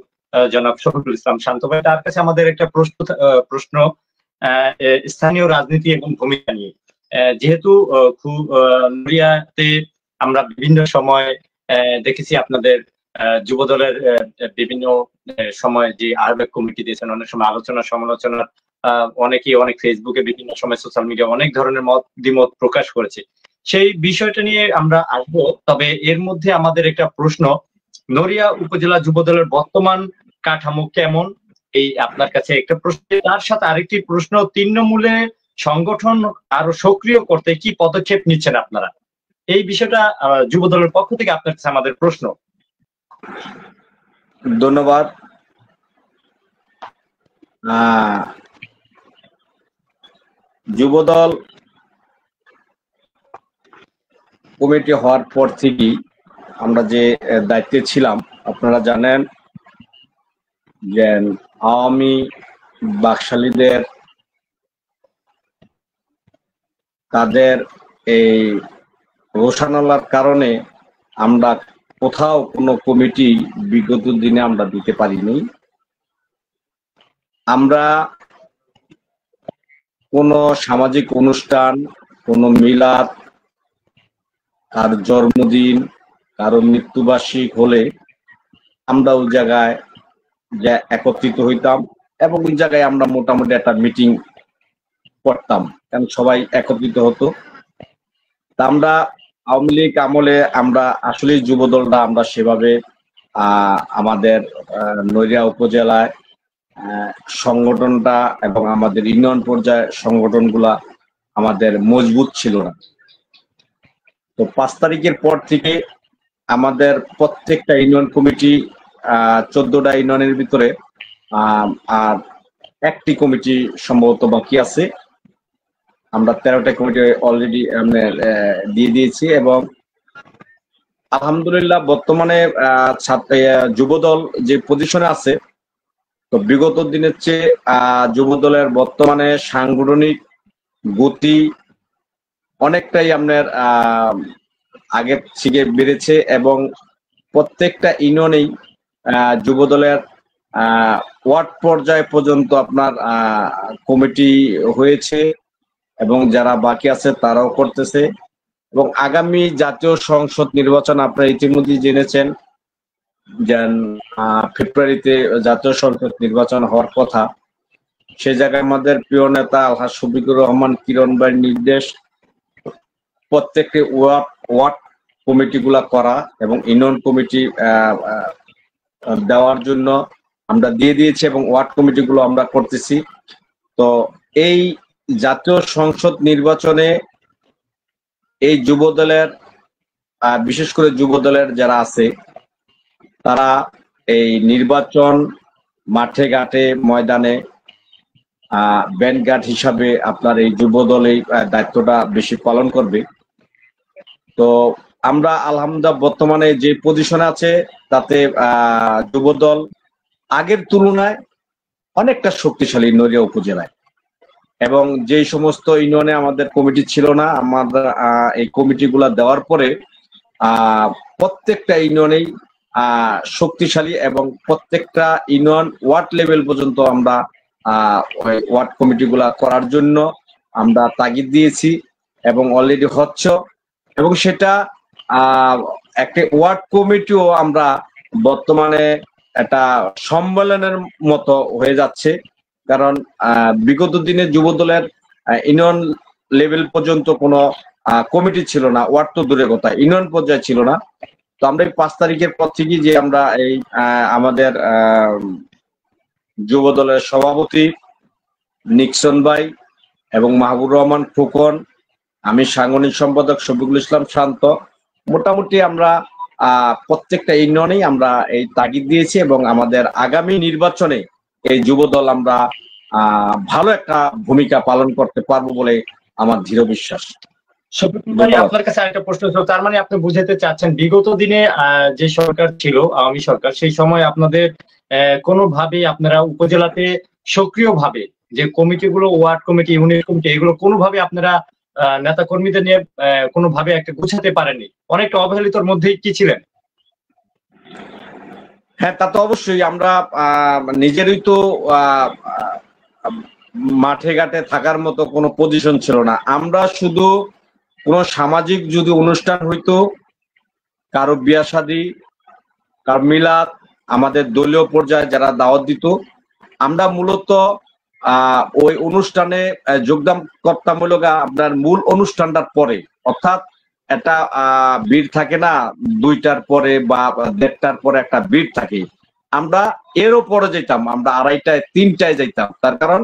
Speaker 1: জনাব শফিকুল ইসলাম শান্ত ভাই, তার কাছে আমাদের একটা প্রশ্ন স্থানীয় রাজনীতি এবং ভূমিকা নিয়ে। যেহেতু নড়িয়াতে আমরা বিভিন্ন সময় দেখেছি আপনাদের যুব দলের বিভিন্ন সময় যে আহ্বায়ক কমিটি দিয়েছেন, অনেক সময় আলোচনা সমালোচনা, অনেকেই অনেক ফেসবুকে বিভিন্ন সময় সোশ্যাল মিডিয়া অনেক ধরনের দ্বিমত প্রকাশ করেছে। সেই বিষয়টা নিয়ে আমরা আসবো, তবে এর মধ্যে আমাদের একটা প্রশ্ন, নড়িয়া উপজেলা যুব দলের বর্তমান কাঠামো কেমন, এই আপনার কাছে একটা প্রশ্ন। তার সাথে আরেকটি প্রশ্ন, তৃণমূলে সংগঠন আরো সক্রিয় করতে কি পদক্ষেপ নিচ্ছেন আপনারা, এই বিষয়টা যুব দলের পক্ষ থেকে আপনার কাছে আমাদের প্রশ্ন।
Speaker 3: ধন্যবাদ। যুবদল কমিটি হওয়ার পর থেকেই আমরা যে দায়িত্বে ছিলাম, আপনারা জানেন যে আওয়ামী বাকশালীদের তাদের এই রোষানলার কারণে আমরা কোথাও কোনো কমিটি বিগত দিনে আমরা দিতে পারিনি। আমরা কোনো সামাজিক অনুষ্ঠান, কোনো মিলাদ, কার জন্মদিন, কারো মৃত্যুবার্ষিক হলে আমরা ওই জায়গায় যে একত্রিত হইতাম এবং ওই জায়গায় আমরা মোটামুটি একটা মিটিং করতাম, কারণ সবাই একত্রিত হতো। তা আমরা আওয়ামী লীগ আমলে আমরা আসলে যুব দলটা আমরা সেভাবে আমাদের নড়িয়া উপজেলায় সংগঠনটা এবং আমাদের ইউনিয়ন পর্যায়ে সংগঠনগুলা আমাদের মজবুত ছিল না। তো 5 তারিখের পর থেকে আমাদের প্রত্যেকটা ইউনিয়ন কমিটি, 14টা ইউনিয়নের ভিতরে আর একটি কমিটি সম্ভবত বাকি আছে, আমরা 13টা কমিটি অলরেডি দিয়ে দিয়েছি এবং আলহামদুলিল্লাহ বর্তমানে যুবদল যে পজিশনে আছে, তো বিগত দিনের চেয়ে যুবদলের বর্তমানে সাংগঠনিক গতি অনেকটাই আপনার আগের থেকে বেড়েছে এবং প্রত্যেকটা ইউনিয়নেই যুবদলের ওয়ার্ড পর্যায় পর্যন্ত আপনার কমিটি হয়েছে এবং যারা বাকি আছে তারাও করতেছে। এবং আগামী জাতীয় সংসদ নির্বাচন আপনারা ইতিমধ্যে জেনেছেন যে ফেব্রুয়ারিতে জাতীয় সংসদ নির্বাচন হওয়ার কথা। সে জায়গায় আমাদের প্রিয় নেতা আলহাজ শফিকুর রহমান কিরণ ভাইয়ের নির্দেশ প্রত্যেকটি ওয়ার্ড কমিটি গুলা করা এবং ইউনিয়ন কমিটি দেওয়ার জন্য আমরা দিয়ে দিয়েছি এবং ওয়ার্ড কমিটি গুলো আমরা করতেছি। তো এই জাতীয় সংসদ নির্বাচনে এই যুবদলের বিশেষ করে যুবদলের যারা আছে তারা এই নির্বাচন মাঠে ঘাটে ময়দানে ব্যান্ড গার্ড হিসাবে আপনার এই যুবদল এই দায়িত্বটা বেশি পালন করবে। তো আমরা আলহামদুলিল্লাহ বর্তমানে যে পজিশনে আছে তাতে যুবদল আগের তুলনায় অনেকটা শক্তিশালী নড়িয়া উপজেলায়, এবং যে সমস্ত ইউনিয়নে আমাদের কমিটি ছিল না, আমাদের এই কমিটিগুলা দেওয়ার পরে প্রত্যেকটা ইউনিয়নেই শক্তিশালী, এবং প্রত্যেকটা ইউনিয়ন ওয়ার্ড লেভেল পর্যন্ত আমরা ওয়ার্ড কমিটিগুলা করার জন্য আমরা তাগিদ দিয়েছি এবং অলরেডি হচ্ছে, এবং সেটা একটা ওয়ার্ড কমিটিও আমরা বর্তমানে একটা সম্মেলনের মতো হয়ে যাচ্ছে। কারণ বিগত দিনে যুবদলের ইউনিয়ন লেভেল পর্যন্ত কোনো কমিটি ছিল না, ওয়ার্ড তো দূরের কথা, ইউনিয়ন পর্যায়ে ছিল না। তো আমরা এই 5 তারিখের পর থেকে যে আমরা এই আমাদের যুবদলের সভাপতি নিক্সন ভাই এবং মাহবুব রহমান ফুকন, আমি সাংগঠনিক সম্পাদক শফিকুল ইসলাম শান্ত, মোটামুটি আমরা প্রত্যেকটা ইউনিয়নেই আমরা এই তাগিদ দিয়েছি, এবং আমাদের আগামী নির্বাচনে এই যুবদল আমরা ভালো একটা ভূমিকা পালন করতে পারবো বলে আমার দৃঢ় বিশ্বাস।
Speaker 1: শফিকুল ভাই, আপনার কাছে আরেকটা প্রশ্ন ছিল, তার মানে আপনি বুঝাতে চাচ্ছেন বিগত দিনে যে সরকার ছিল, আওয়ামী সরকার, সেই সময় আপনাদের কোনোভাবেই আপনারা উপজেলাতে সক্রিয়ভাবে যে কমিটিগুলো, ওয়ার্ড কমিটি, ইউনিয়ন কমিটি, এগুলো কোনোভাবে আপনারা নেতা কর্মীদের নিয়ে কোনোভাবে একটা গুছাতে পারেননি, অনেকটা অবহেলিতর মধ্যেই কি ছিলেন?
Speaker 3: হ্যাঁ, তা তো অবশ্যই। আমরা নিজেরই তো মাঠে ঘাটে থাকার মতো কোনো পজিশন ছিল না। আমরা শুধু কোনো সামাজিক যদি অনুষ্ঠান হইতো, কারো বিয়া শাদী, কারো মিলাদ, আমাদের দলীয় পর্যায়ে যারা দাওয়াত দিত, আমরা মূলত ওই অনুষ্ঠানে যোগদান করতাম হলো আপনার মূল অনুষ্ঠানটার পরে, অর্থাৎ একটা ভিড় থাকে না 2টার পরে বা 1:30টার পরে একটা ভিড় থাকে, আমরা এরও পরে যেতাম, আমরা 2:30টায় 3টায় যাইতাম, তার কারণ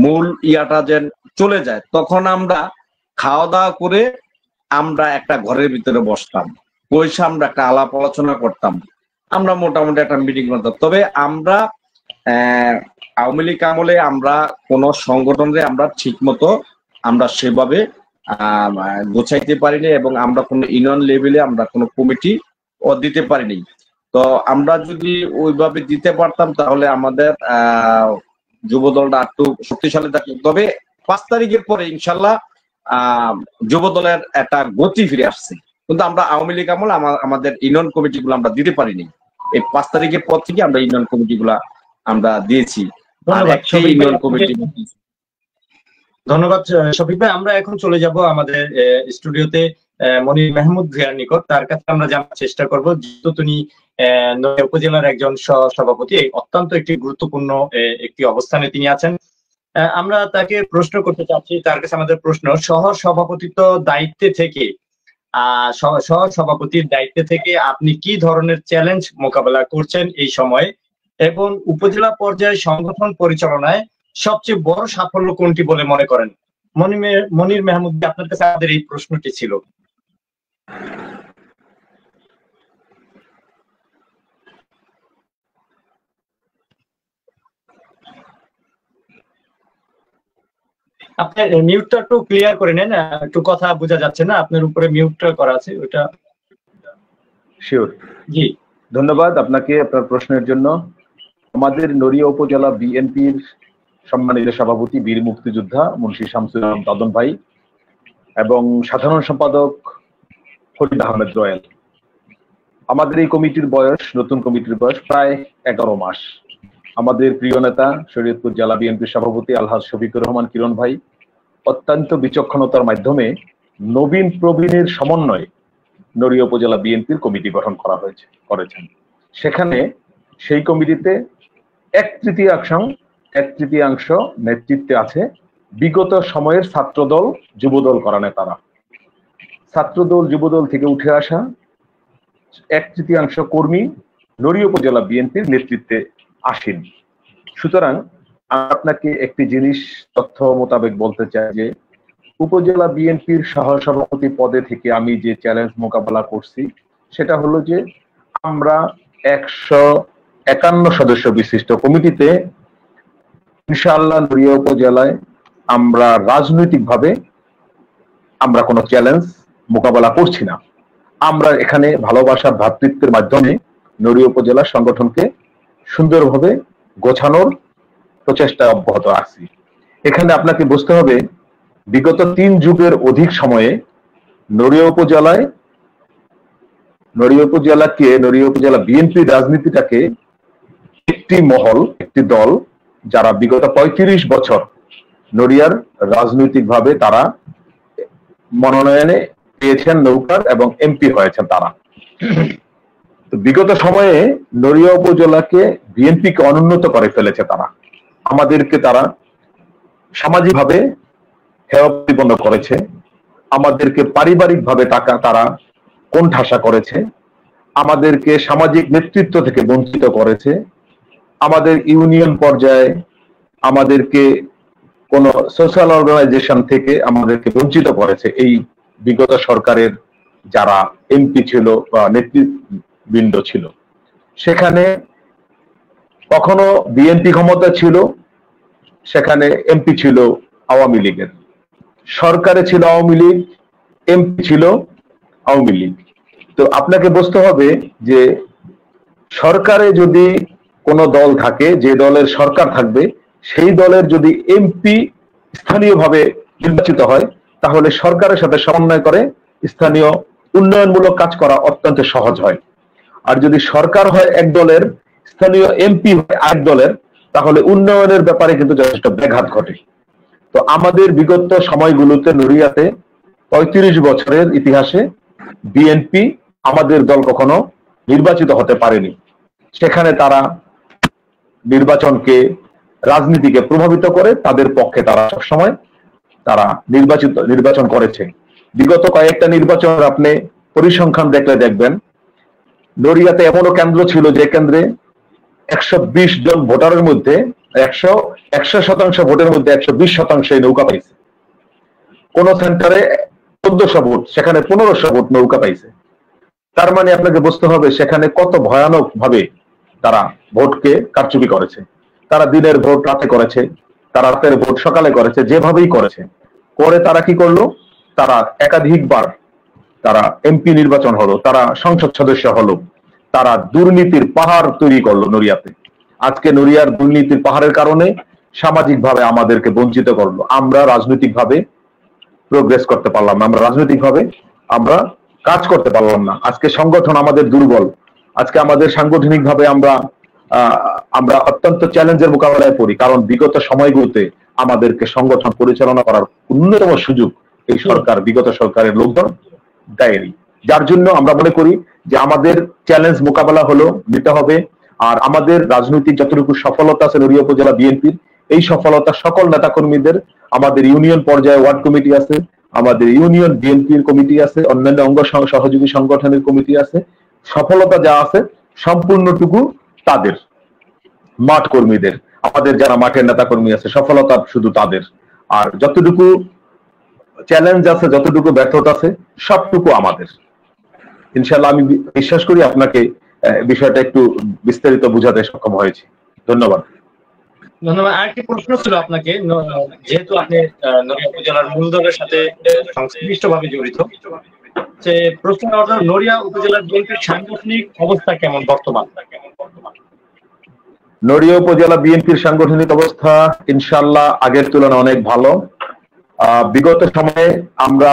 Speaker 3: মূল ইয়াটা যেন চলে যায়। তখন আমরা খাওয়া দাওয়া করে আমরা একটা ঘরের ভিতরে বসতাম, বসে আমরা একটা আলাপ আলোচনা করতাম, আমরা মোটামুটি একটা মিটিং করতাম। তবে আমরা আওয়ামী লীগ আমলে আমরা কোন সংগঠনে আমরা ঠিক মতো আমরা সেভাবে গোছাইতে পারিনি, এবং আমরা কোনো ইউনিয়ন লেভেলে আমরা কোনো কমিটি দিতে পারিনি। তো আমরা যদি ওইভাবে দিতে পারতাম তাহলে আমাদের যুবদলটা একটু শক্তিশালী থাকতো। তবে 5 তারিখের পরে ইনশাল্লাহ যুবদলের একটা গতি ফিরে আসছে, কিন্তু আমরা আওয়ামী লীগ আমলে আমাদের ইউনিয়ন কমিটি গুলো আমরা দিতে পারিনি। এই 5 তারিখের পর থেকে আমরা ইউনিয়ন কমিটি গুলা আমরা দিয়েছি।
Speaker 1: ধন্যবাদ শফিক ভাই। আমরা এখন চলে যাব আমাদের স্টুডিওতে মনির মাহমুদ ভূঁইয়ার নিকট। তার কাছে আমরা জানার চেষ্টা করব, যেহেতু তিনি উপজেলার একজন সভাপতি, অত্যন্ত একটি গুরুত্বপূর্ণ একটি অবস্থানে তিনি আছেন। আমরা তাকে প্রশ্ন করতে চাচ্ছি, তার কাছে আমাদের প্রশ্ন, সহ সভাপতিত্ব দায়িত্বে থেকে সহ সভাপতির দায়িত্বে থেকে আপনি কি ধরনের চ্যালেঞ্জ মোকাবেলা করছেন এই সময়ে, এবং উপজেলা পর্যায়ে সংগঠন পরিচালনায় সবচেয়ে বড় সাফল্য কোনটি বলে মনে করেন? মনির মাহমুদ, আপনার কাছে আমাদের এই প্রশ্নটি ছিল। আপনার মিউটটা একটু ক্লিয়ার করে নেন, একটু কথা বোঝা যাচ্ছে না, আপনার উপরে মিউটটা করা আছে ওটা।
Speaker 4: শিওর।
Speaker 1: জি,
Speaker 4: ধন্যবাদ আপনাকে আপনার প্রশ্নের জন্য। আমাদের নড়িয়া উপজেলা বিএনপির সম্মানিত সভাপতি বীর মুক্তিযোদ্ধা মুন্সি শামসুল আলম দাদন ভাই এবং সাধারণ সম্পাদক ফরিদ আহমেদ রয়েল, আমাদের এই কমিটির বয়স, নতুন কমিটির বয়স প্রায় 11 মাস। আমাদের প্রিয় নেতা শরীয়তপুর জেলা বিএনপির সভাপতি আলহাজ শফিকুর রহমান কিরণ ভাই অত্যন্ত বিচক্ষণতার মাধ্যমে নবীন প্রবীণের সমন্বয়ে নড়িয়া উপজেলা বিএনপির কমিটি গঠন করেছেন। সেখানে সেই কমিটিতে এক তৃতীয়াংশ নেতৃত্বে আছে বিগত সময়ের ছাত্রদল যুবদল করা নেতারা। ছাত্রদল যুবদল থেকে উঠে আসা 1/3 কর্মী নড়িয়া উপজেলা বিএনপির নেতৃত্বে আসেন। সুতরাং আপনাকে একটি জিনিস তথ্য মোতাবেক বলতে চাই যে উপজেলা বিএনপির সহসভাপতি পদে থেকে আমি যে চ্যালেঞ্জ মোকাবেলা করছি সেটা হলো যে আমরা 151 সদস্য বিশিষ্ট কমিটিতে ইনশাআল্লাহ নড়িয়া উপজেলায় আমরা রাজনৈতিকভাবে আমরা কোনো চ্যালেঞ্জ মোকাবেলা করছি না। আমরা এখানে ভালোবাসা ভ্রাতৃত্বের মাধ্যমে নড়িয়া উপজেলা সংগঠনকে সুন্দরভাবে গোছানোর প্রচেষ্টা অব্যাহত আছি। এখানে আপনাকে বুঝতে হবে, বিগত 3 যুগের অধিক সময়ে নড়িয়া উপজেলা বিএনপি রাজনীতিটাকে একটি মহল, একটি দল, যারা বিগত 35 বছর নড়িয়ার রাজনৈতিকভাবে তারা মনোনয়নে পেয়েছেন নৌকার এবং এমপি হয়েছেন তারা। তো বিগত সময়ে নড়িয়া উপজেলাকে বিএনপিকে অনুন্নত করে ফেলেছে তারা। আমাদেরকে তারা সামাজিকভাবে হেয় প্রতিপন্ন করেছে, আমাদেরকে পারিবারিকভাবে তারা কোণঠাসা করেছে, আমাদেরকে সামাজিক নেতৃত্ব থেকে বঞ্চিত করেছে, আমাদের ইউনিয়ন পর্যায়ে আমাদেরকে কোন সোশ্যাল অর্গানাইজেশন থেকে আমাদেরকে বঞ্চিত করেছে এই বিগত সরকারের যারা এমপি ছিল বা নেতৃবৃন্দ ছিল। সেখানে কখনো বিএনপি ক্ষমতা ছিল, সেখানে এমপি ছিল আওয়ামী লীগের, সরকারে ছিল আওয়ামী লীগ, এমপি ছিল আওয়ামী লীগ। তো আপনাকে বুঝতে হবে যে সরকারে যদি কোনো দল থাকে, যে দলের সরকার থাকবে, সেই দলের যদি এমপি স্থানীয়ভাবে নির্বাচিত হয়, তাহলে সরকারের সাথে সমন্বয় করে স্থানীয় উন্নয়নমূলক কাজ করা অত্যন্ত সহজ হয়। আর যদি সরকার হয় এক দলের, স্থানীয় এমপি হয় আরেক দলের, তাহলে উন্নয়নের ব্যাপারে কিন্তু যথেষ্ট ব্যাঘাত ঘটে। তো আমাদের বিগত সময়গুলোতে নড়িয়াতে 35 বছরের ইতিহাসে বিএনপি আমাদের দল কখনো নির্বাচিত হতে পারেনি। সেখানে তারা নির্বাচনকে, রাজনীতিকে প্রভাবিত করে তাদের পক্ষে তারা সবসময় তারা নির্বাচন করেছে। বিগত কয়েকটা নির্বাচন আপনি পরিসংখ্যান দেখলে দেখবেন, নড়িয়াতে এমনও কেন্দ্র ছিল যে কেন্দ্রে 120 জন ভোটারের মধ্যে 100% ভোটের মধ্যে 120% নৌকা পাইছে। কোন সেন্টারে 1400 ভোট, সেখানে 1500 ভোট নৌকা পাইছে। তার মানে আপনাকে বুঝতে হবে সেখানে কত ভয়ানক ভাবে তারা ভোটকে কারচুপি করেছে। তারা দিনের ভোট রাতে করেছে, তারা রাতের ভোট সকালে করেছে, যেভাবেই করেছে। করে তারা কি করলো, তারা একাধিকবার তারা এমপি নির্বাচন হলো, তারা সংসদ সদস্য হলো, তারা দুর্নীতির পাহাড় তৈরি করলো নড়িয়াতে। আজকে নড়িয়ার দুর্নীতির পাহাড়ের কারণে সামাজিকভাবে আমাদেরকে বঞ্চিত করলো। আমরা রাজনৈতিকভাবে প্রোগ্রেস করতে পারলাম না, আমরা রাজনৈতিকভাবে আমরা কাজ করতে পারলাম না। আজকে সংগঠন আমাদের দুর্বল। আজকে আমাদের সাংগঠনিকভাবে আমরা অত্যন্ত চ্যালেঞ্জের মোকাবেলায় পড়ি, কারণ বিগত সময়গুলোতে আমাদেরকে সংগঠন পরিচালনা করার ন্যূনতম সুযোগ এই সরকার, বিগত সরকারের লোকজন দেয়নি। যার জন্য আমরা মনে করি যে আমাদের চ্যালেঞ্জ মোকাবেলা হলো নিতে হবে। আর আমাদের রাজনৈতিক যতটুকু সফলতা আছে নড়িয়া উপজেলা বিএনপির, এই সফলতা সকল নেতাকর্মীদের, আমাদের ইউনিয়ন পর্যায়ে ওয়ার্ড কমিটি আছে, আমাদের ইউনিয়ন বিএনপির কমিটি আছে, অন্যান্য অঙ্গ সহযোগী সংগঠনের কমিটি আছে, সফলতা যা আছে সম্পূর্ণটুকু তাদের, মাঠ কর্মীদের, আমাদের যারা মাঠের নেতাকর্মী আছে, সফলতা শুধু তাদের। আর যতটুকু চ্যালেঞ্জ আছে, যতটুকু ব্যর্থতা আছে, সবটুকু আমাদের। ইনশাআল্লাহ আমি বিশ্বাস করি আপনাকে বিষয়টা একটু বিস্তারিত বোঝাতে সক্ষম হয়েছে। ধন্যবাদ।
Speaker 1: ধন্যবাদ। আরেকটি প্রশ্ন ছিল আপনাকে, যেহেতু আপনি নড়িয়া উপজেলার মূলধনের সাথে সংশ্লিষ্টভাবে জড়িত, যে প্রশ্ন হলো নড়িয়া উপজেলার বিএনপির সাংগঠনিক অবস্থা কেমন বর্তমান?
Speaker 4: নড়িয়া উপজেলা বিএনপির সাংগঠনিক অবস্থা ইনশাআল্লাহ আগের তুলনায় অনেক ভালো। বিগত সময়ে আমরা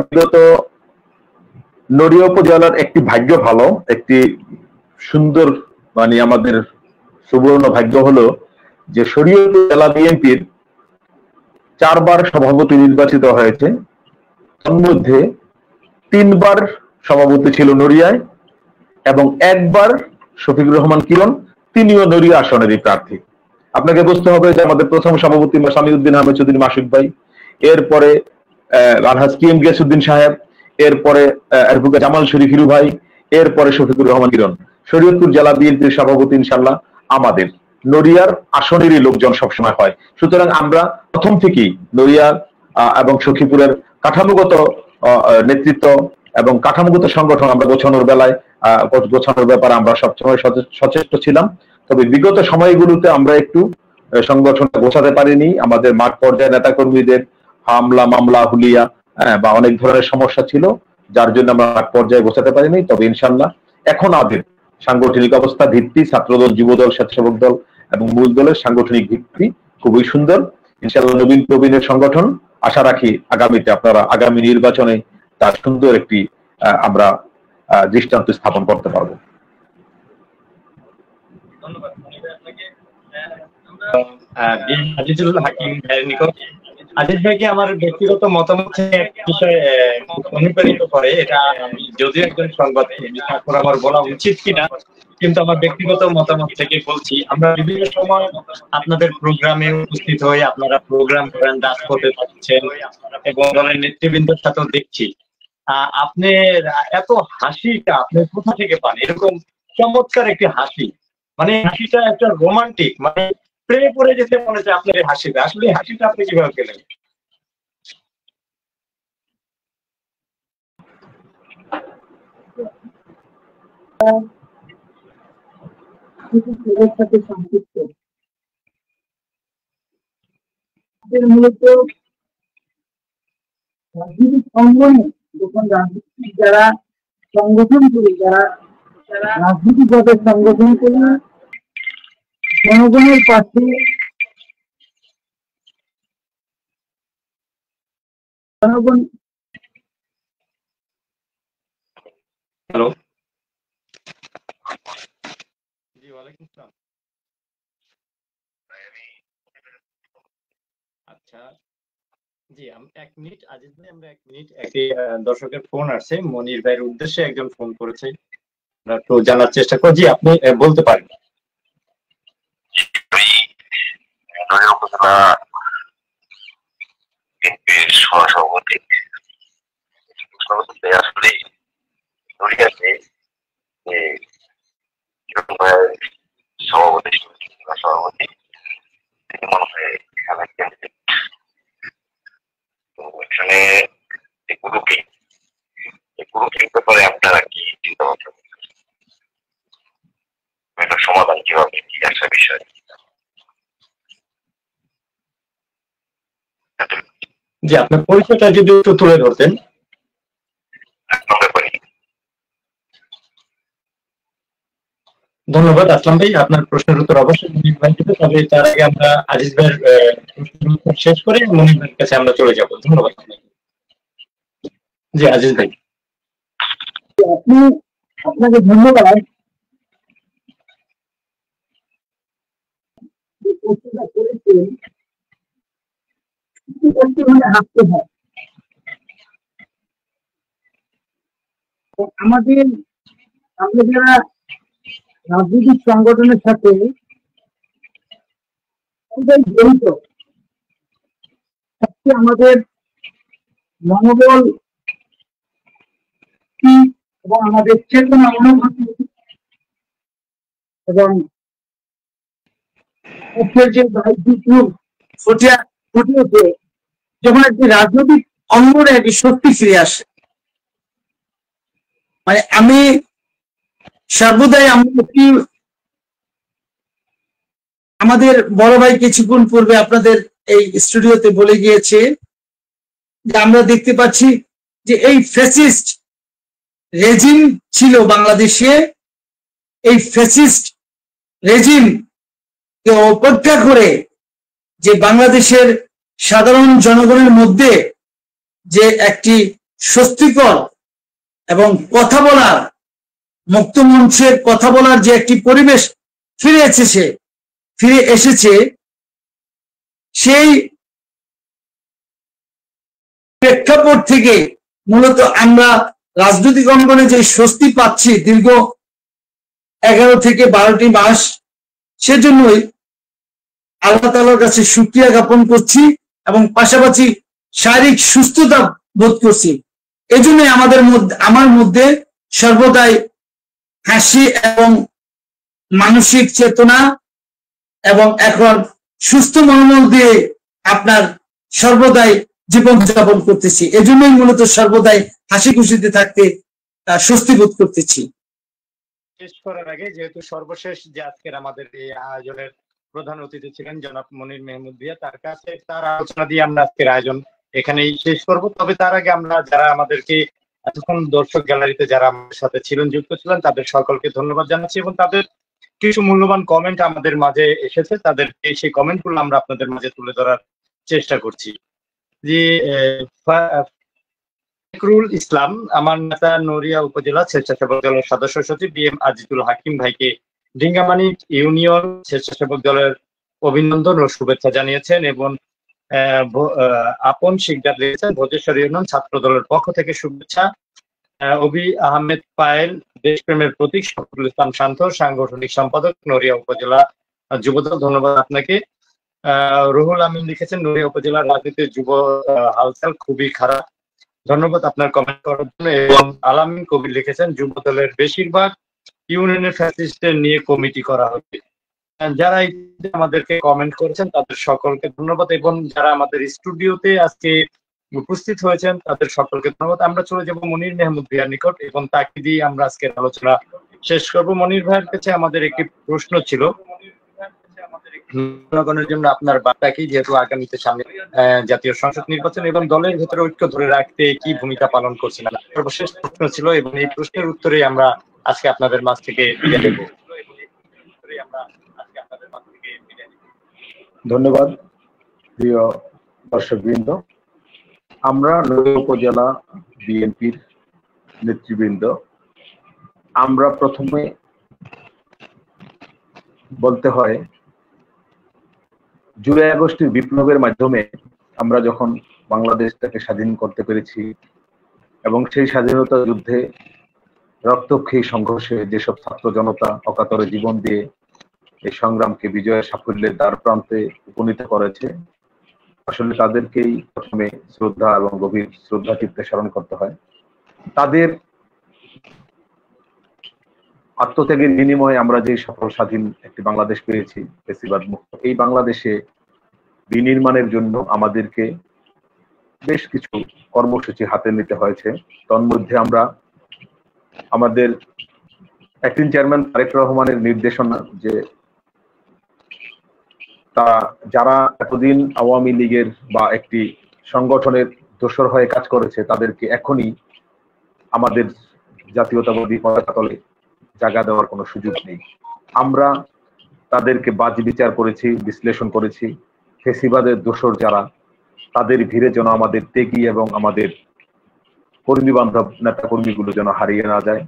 Speaker 4: বিগত নড়িয়া উপজেলার একটি ভাগ্য ভালো, একটি সুন্দর, মানে আমাদের সুবর্ণ ভাগ্য হলো যে শরীয়তপুর জেলা বিএনপির 4 বার সভাপতি নির্বাচিত হয়েছে। তার মধ্যে 3 বার সভাপতি ছিল নড়িয়ায় এবং 1 বার শফিকুর রহমান কিরণ, তিনিও নড়িয়া আসনেরই প্রার্থী। আপনাকে বুঝতে হবে যে আমাদের প্রথম সভাপতি সামিউদ্দিন আহমেদ চৌধুরী মাসুক ভাই, এরপরে আলহাজ কিএম গিয়াসউদ্দিন সাহেব, এরপরে অ্যাডভোকেট জামাল শরীফ হিরু ভাই, এরপরে শফিকুর রহমান কিরণ। শরীয়তপুর জেলা বিএনপির সভাপতি ইনশাআল্লাহ আমাদের নড়িয়ার আসনেরই লোকজন সবসময় হয়। সুতরাং আমরা প্রথম থেকেই নড়িয়ার এবং সখীপুরের কাঠামোগত নেতৃত্ব এবং কাঠামোগত সংগঠন আমরা গোছানোর ব্যাপারে আমরা সবসময় সচেষ্ট ছিলাম। তবে বিগত সময়গুলোতে আমরা একটু সংগঠনটা গোছাতে পারিনি। আমাদের মাঠ পর্যায়ে নেতাকর্মীদের হামলা মামলা হুলিয়া বা অনেক ধরনের সমস্যা ছিল, যার জন্য আমরা মাঠ পর্যায়ে বসাতে পারিনি। তবে ইনশাল্লাহ এখন আমাদের সাংগঠনিক অবস্থা ভিত্তি, ছাত্রদল, যুবদল, স্বেচ্ছাসেবক দল এবং মূল দলের সাংগঠনিক ভিত্তি খুবই সুন্দর। ইনশাল্লাহ নবীন প্রবীণের সংগঠন, আশা রাখি আগামীতে আপনারা আগামী নির্বাচনে তার সুন্দর একটি আমরা দৃষ্টান্ত স্থাপন করতে পারবো।
Speaker 1: ধন্যবাদ আপনাকে। আজিজুল হাকিম ভাইয়ের নিকট, আজিজ ভাইকে আমার ব্যক্তিগত মতামত বিষয়ে অনুপ্রাণিত করে, এটা আমি যদিও একজন সংবাদ তারপর আমার বলা উচিত কিনা, কিন্তু আমার ব্যক্তিগত মতামত থেকে বলছি, আমরা বিভিন্ন সময় আপনাদের প্রোগ্রামে উপস্থিত হয়ে আপনারা প্রোগ্রাম করেন, রাজপথে থাকছেন এবং দলের নেতৃবৃন্দের সাথেও দেখছি। আপনার এত হাসিটা আপনি কোথা থেকে পান? এরকম চমৎকার একটি হাসি, মানে হাসিটা একটা রোমান্টিক, মানে প্রেমে পড়ে যেতে মনে চায় আপনার এই হাসিটা। আসলে এই হাসিটা আপনি কিভাবে পেলেন?
Speaker 2: সাথে সম্পৃক্ত মূলত রাজনৈতিক অঙ্গনে, যখন রাজনৈতিক যারা সংগঠন করি, যারা রাজনৈতিক ভাবে সংগঠন করি, জনগণের পাশে জনগণ।
Speaker 1: হ্যালো, জি ওয়ালাইকুম আসসালাম। আচ্ছা জি, এক মিনিট আজিজ ভাই, আমরা 1 মিনিট, একটি দর্শকের ফোন আসছে, মনির ভাইয়ের উদ্দেশ্যে একজন ফোন করেছে, আমরা একটু জানার চেষ্টা করি। জি আপনি বলতে পারেন।
Speaker 5: উপজেলা বিএনপির সহসভাপতি আসলে সভাপতি সভাপতি তিনি মনে হয় এখানে ক্যান্ডিডেট। তো এখানে গ্রুপিং ব্যাপারে আপনারা কি চিন্তা ভাবনা করছেন? এটা সমাধান কিভাবে, কি একটা বিষয়?
Speaker 1: জি আপনার পরিচয়টা যদি একটু তুলে ধরতেন। ধন্যবাদ আসলাম ভাই, আপনার প্রশ্নের উত্তর অবশ্যই মনির ভাই দিতে, তবে তার আগে আমরা আজিজ ভাইয়ের প্রশ্নের উত্তর শেষ করে মনির ভাইয়ের কাছে আমরা চলে যাব। ধন্যবাদ আপনাকে। জি আজিজ ভাই।
Speaker 2: আপনাকে ধন্যবাদ। হাসতে হয়। আমাদের আমরা যারা রাজনৈতিক সংগঠনের সাথে জড়িত, আমাদের মনোবল এবং আমাদের চেতনা অনুভূতি এবং যে ফুটে ওঠে যখন একটি রাজনৈতিক অঙ্গনে একটি শক্তি ফিরে আসে। মানে আমি সর্বদাই আমাদের বড় ভাই কিছুক্ষণ পূর্বে আপনাদের এই স্টুডিওতে বলে গিয়েছে যে আমরা দেখতে পাচ্ছি যে এই ফ্যাসিস্ট রেজিম ছিল বাংলাদেশে, এই ফ্যাসিস্ট রেজিম কে উপেক্ষা করে যে বাংলাদেশের সাধারণ জনগণের মধ্যে যে একটি স্বস্তিকর এবং কথা বলার, মুক্ত মঞ্চের কথা বলার যে একটি পরিবেশ ফিরে এসেছে, সেই প্রেক্ষাপট থেকে মূলত আমরা রাজনৈতিক অঙ্গনে যে স্বস্তি পাচ্ছি দীর্ঘ 11 থেকে 12টি মাস, সেজন্যই আল্লাহ তাআলার কাছে শুকরিয়া জ্ঞাপন করছি এবং পাশাপাশি শারীরিক সুস্থতা বোধ করছি। এজন্য আমার মধ্যে সর্বদাই হাসি এবং মানসিক চেতনা এবং এখন সুস্থ মনোবল দিয়ে আপনার সর্বদাই জীবনযাপন করতেছি। এজন্যই মূলত সর্বদাই হাসি খুশিতে থাকতে স্বস্তি বোধ করতেছি।
Speaker 1: শেষ করার আগে, যেহেতু সর্বশেষ যে আজকের আমাদের এই আয়োজনের প্রধান অতিথি ছিলেন জনাব মনির মেহমুদ ভিয়া, তার কাছে তার আলোচনা দিয়ে আমরা আজকের আয়োজন এখানেই শেষ করব। তবে তার আগে আমরা যারা আমাদেরকে এতক্ষণ দর্শক গ্যালারিতে যারা আমাদের সাথে ছিলেন, যুক্ত ছিলেন, তাদের সকলকে ধন্যবাদ জানাচ্ছি এবং তাদের কিছু মূল্যবান কমেন্ট আমাদের মাঝে এসেছে, তাদেরকে সেই কমেন্টগুলো আমরা আপনাদের মাঝে তুলে ধরার চেষ্টা করছি। যে ফখরুল ইসলাম আমার নেতা নড়িয়া উপজেলা স্বেচ্ছাসেবক দলের সদস্য সচিব BM আজিজুল হাকিম ভাইকে ডিঙ্গামানিক ইউনিয়ন স্বেচ্ছাসেবক দলের অভিনন্দন ও শুভেচ্ছা জানিয়েছেন এবং আপন শিকদার দিয়েছেন ভোজেশ্বর ইউনিয়ন ছাত্র দলের পক্ষ থেকে শুভেচ্ছা। অবি আহমেদ পায়েল দেশপ্রেমের প্রতীক, ফখরুল ইসলাম শান্ত সাংগঠনিক সম্পাদক নড়িয়া উপজেলা যুবদল, ধন্যবাদ আপনাকে। রুহুল আমিন লিখেছেন নড়িয়া উপজেলার রাজনীতির যুব হালচাল খুবই খারাপ, ধন্যবাদ আপনার কমেন্ট করার জন্য। এবং আলামিন কবির লিখেছেন যুব দলের বেশিরভাগ ইউনিয়নের ফ্যাসিস্টদের নিয়ে কমিটি করা হচ্ছে। যারা আমাদেরকে কমেন্ট করেছেন তাদের সকলকে ধন্যবাদ এবং যারা আমাদের স্টুডিওতে আজকে উপস্থিত হয়েছেন তাদের সকলকে ধন্যবাদ। আমরা চলে যাব মনির মেহমুদ ভাইয়ার নিকট এবং তাকে দিয়ে আমরা আজকের আলোচনা শেষ করব। মনির ভাইয়ের কাছে আমাদের একটি প্রশ্ন ছিল, জনগণের জন্য আপনার বার্তা কি, যেহেতু আগামীতে সামনে জাতীয় সংসদ নির্বাচন এবং দলের ভেতরে ঐক্য ধরে রাখতে কি ভূমিকা পালন করছেন? সর্বশেষ প্রশ্ন ছিল এবং এই প্রশ্নের উত্তরে আমরা আজকে আপনাদের মাঝ থেকে বিদায় নেব।
Speaker 4: ধন্যবাদ প্রিয় দর্শকবৃন্দ। আমরা নড়িয়া উপজেলা বিএনপির নেতৃবৃন্দ, আমরা প্রথমে বলতে হয় জুলাই আগস্টের বিপ্লবের মাধ্যমে আমরা যখন বাংলাদেশটাকে স্বাধীন করতে পেরেছি এবং সেই স্বাধীনতা যুদ্ধে রক্তক্ষয়ী সংঘর্ষে যেসব ছাত্র জনতা অকাতরে জীবন দিয়ে এই সংগ্রামকে বিজয়ের সাফল্যের দ্বার প্রান্তে উপনীত করেছে, আসলে তাদেরকেই প্রথমে শ্রদ্ধা এবং গভীর শ্রদ্ধা চিত্তে স্মরণ করতে হয়। তাদের আত্মত্যাগের বিনিময়ে আমরা যে সফল স্বাধীন একটি বাংলাদেশ পেয়েছি, ফ্যাসিবাদ মুক্ত, এই বাংলাদেশে বিনির্মাণের জন্য আমাদেরকে বেশ কিছু কর্মসূচি হাতে নিতে হয়েছে। তন্মধ্যে আমরা আমাদের অ্যাক্টিং চেয়ারম্যান তারেক রহমানের নির্দেশনা যে যারা এতদিন আওয়ামী লীগের বা একটি সংগঠনের দোসর হয়ে কাজ করেছে তাদেরকে এখনই আমাদের জাতীয়তাবাদী পতাকা তলে জায়গা দেওয়ার কোনো সুযোগ নেই। আমরা তাদেরকে বাজ বিচার করেছি, বিশ্লেষণ করেছি। ফেসিবাদের দোসর যারা, তাদের ভিড়ে যেন আমাদের ত্যাগী এবং আমাদের কর্মী বান্ধব নেতা কর্মীগুলো যেন হারিয়ে না যায়,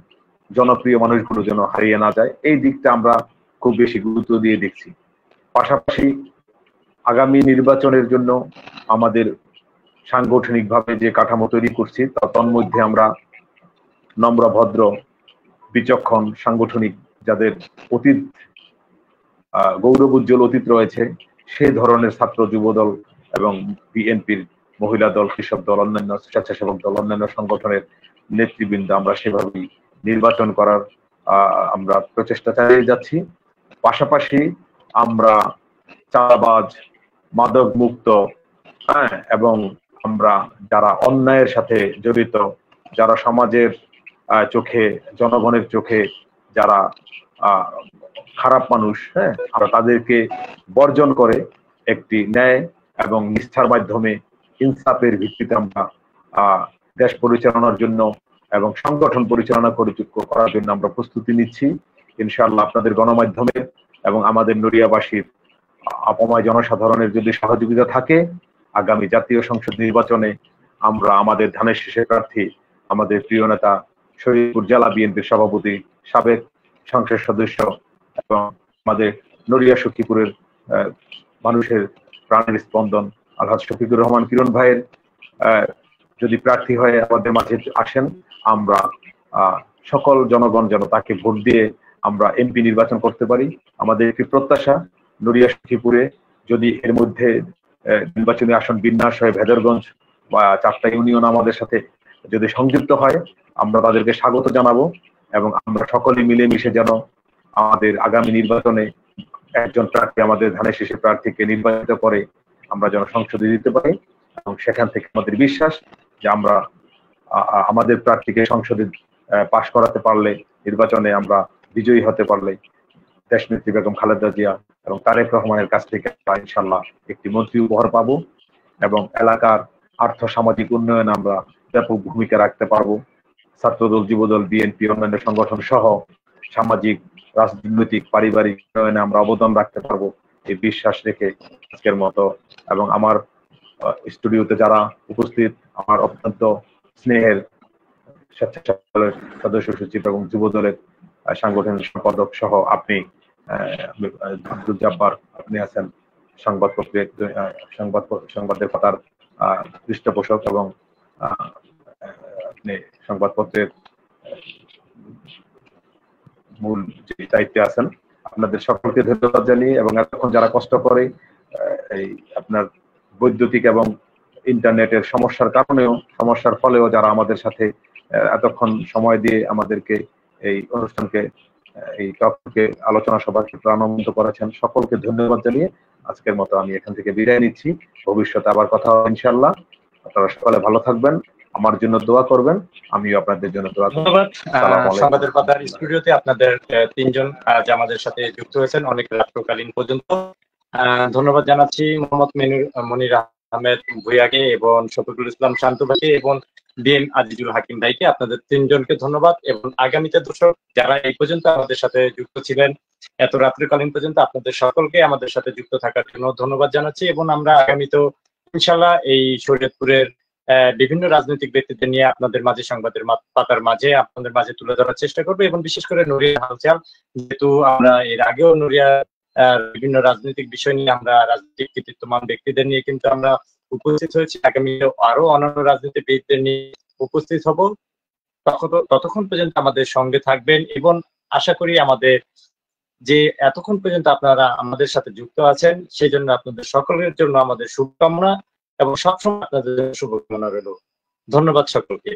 Speaker 4: জনপ্রিয় মানুষগুলো যেন হারিয়ে না যায়, এই দিকটা আমরা খুব বেশি গুরুত্ব দিয়ে দেখছি। পাশাপাশি আগামী নির্বাচনের জন্য আমাদের সাংগঠনিকভাবে যে কাঠামো তৈরি করছি তা তন্মধ্যে আমরা নম্র, ভদ্র, বিচক্ষণ, সাংগঠনিক, যাদের অতীত গৌরব উজ্জ্বল অতীত রয়েছে, সেই ধরনের ছাত্র যুবদল এবং বিএনপির মহিলা দল, কৃষক দল, অন্যান্য স্বেচ্ছাসেবক দল, অন্যান্য সংগঠনের নেতৃবৃন্দ আমরা সেভাবেই নির্বাচন করার আমরা প্রচেষ্টা চালিয়ে যাচ্ছি। পাশাপাশি আমরা চাঁদাবাজ, মাদক মুক্ত, এবং আমরা যারা অন্যায়ের সাথে জড়িত, যারা সমাজের চোখে, জনগণের চোখে যারা খারাপ মানুষ, আমরা তাদেরকে বর্জন করে একটি ন্যায় এবং নিষ্ঠার মাধ্যমে ইনসাফের ভিত্তিতে আমরা দেশ পরিচালনার জন্য এবং সংগঠন পরিচালনা করার জন্য আমরা প্রস্তুতি নিচ্ছি। ইনশাআল্লাহ আপনাদের গণমাধ্যমে এবং আমাদের নড়িয়াবাসীর অপময় জনসাধারণের যদি সহযোগিতা থাকে, আগামী জাতীয় সংসদ নির্বাচনে আমরা আমাদের ধানের শীষের প্রার্থী, আমাদের প্রিয় নেতা শরীয়তপুর জেলা বিএনপির সভাপতি, সাবেক সংসদ সদস্য এবং আমাদের নড়িয়া সখীপুরের মানুষের প্রাণের স্পন্দন আলহাজ শফিকুর রহমান কিরণ ভাইয়ের যদি প্রার্থী হয়ে আমাদের মাঝে আসেন, আমরা সকল জনগণ যেন তাকে ভোট দিয়ে আমরা এমপি নির্বাচন করতে পারি। আমাদের একটি প্রত্যাশা, নড়িয়া সখীপুরে যদি এর মধ্যে নির্বাচনী আসন বিন্যাস হয়ে ভেদরগঞ্জ বা 4টা ইউনিয়ন আমাদের সাথে যদি সংযুক্ত হয়, আমরা তাদেরকে স্বাগত জানাবো এবং আমরা সকলে মিলেমিশে যেন আমাদের আগামী নির্বাচনে একজন প্রার্থী, আমাদের ধানের শীষের প্রার্থীকে নির্বাচিত করে আমরা যেন সংসদে দিতে পারি এবং সেখান থেকে আমাদের বিশ্বাস যে আমরা আমাদের প্রার্থীকে সংসদে পাশ করাতে পারলে, নির্বাচনে আমরা বিজয়ী হতে পারলে দেশনেত্রী বেগম খালেদা জিয়া এবং তারেক রহমানের কাছ থেকে ইনশাআল্লাহ একটি মন্ত্রী উপহার পাবো এবং এলাকার আর্থ সামাজিক উন্নয়নে আমরা ব্যাপক ভূমিকা রাখতে পারবো। ছাত্রদল, যুবদল, বিএনপি, অন্যান্য সংগঠন সহ সামাজিক, রাজনৈতিক, পারিবারিক উন্নয়নে আমরা অবদান রাখতে পারবো এই বিশ্বাস রেখে আজকের মতো, এবং আমার স্টুডিওতে যারা উপস্থিত, আমার অত্যন্ত স্নেহের স্বেচ্ছাসেবক সদস্য সচিব এবং যুবদলের সাংগঠনিক সম্পাদক সহ আপনি আব্দুল জব্বার, আপনি আছেন সংবাদের পাতার পৃষ্ঠপোষক এবং আপনি সংবাদপত্রের মূল যে দায়িত্বে আছেন, আপনাদের সকলকে ধন্যবাদ জানিয়ে, এবং এতক্ষণ যারা কষ্ট করে এই আপনার বৈদ্যুতিক এবং ইন্টারনেটের সমস্যার ফলেও যারা আমাদের সাথে এতক্ষণ সময় দিয়ে আমাদেরকে এই অনুষ্ঠানকে, এই টপিকে, আলোচনা সভাকে প্রাণবন্ত করেছেন, সকলকে ধন্যবাদ জানিয়ে আজকের মতো আমি এখান থেকে বিদায় নিচ্ছি। ভবিষ্যতে আবার কথা হবে ইনশাআল্লাহ। আপনারা সকলে ভালো থাকবেন, আমার জন্য দোয়া করবেন, আমিও আপনাদের জন্য দোয়া করব।
Speaker 1: ধন্যবাদ। সংবাদের পাতার স্টুডিওতে আপনাদের তিনজন আজ আমাদের সাথে যুক্ত হয়েছেন অনেক রাত্রকালীন পর্যন্ত। ধন্যবাদ জানাচ্ছি মোহাম্মদ মনির আহমেদ ভুইয়াকে এবং শফিকুল ইসলাম শান্ত ভাইকে এবং বিএম আজিজুল হাকিম ভাইকে। আপনাদের তিনজনকে ধন্যবাদ। এবং আগামীতে দর্শক যারা এই পর্যন্ত আমাদের সাথে যুক্ত ছিলেন এত রাত্রিকালীন পর্যন্ত, আপনাদের সকলকে আমাদের সাথে যুক্ত থাকার জন্য ধন্যবাদ জানাচ্ছি। এবং আমরা আগামীতেও ইনশাল্লাহ এই শরীয়তপুরের বিভিন্ন রাজনৈতিক ব্যক্তিদের নিয়ে আপনাদের মাঝে, সংবাদের পাতার মাঝে আপনাদের মাঝে তুলে ধরার চেষ্টা করবো। এবং বিশেষ করে নড়িয়া হালচাল, যেহেতু আমরা এর আগেও নড়িয়া বিভিন্ন রাজনৈতিক বিষয় নিয়ে, আমরা রাজনৈতিক কৃতিত্বমান ব্যক্তিদের নিয়ে কিন্তু আমরা উপস্থিত হয়েছি, আগামীতে আরো অন্যান্য রাজনীতিবিদদের নিয়ে উপস্থিত হব। ততক্ষণ পর্যন্ত আমাদের সঙ্গে থাকবেন এবং আশা করি আমাদের যে এতক্ষণ পর্যন্ত আপনারা আমাদের সাথে যুক্ত আছেন সেই জন্য আপনাদের সকলের জন্য আমাদের শুভকামনা এবং সবসময় আপনাদের শুভকামনা রইল। ধন্যবাদ সকলকে।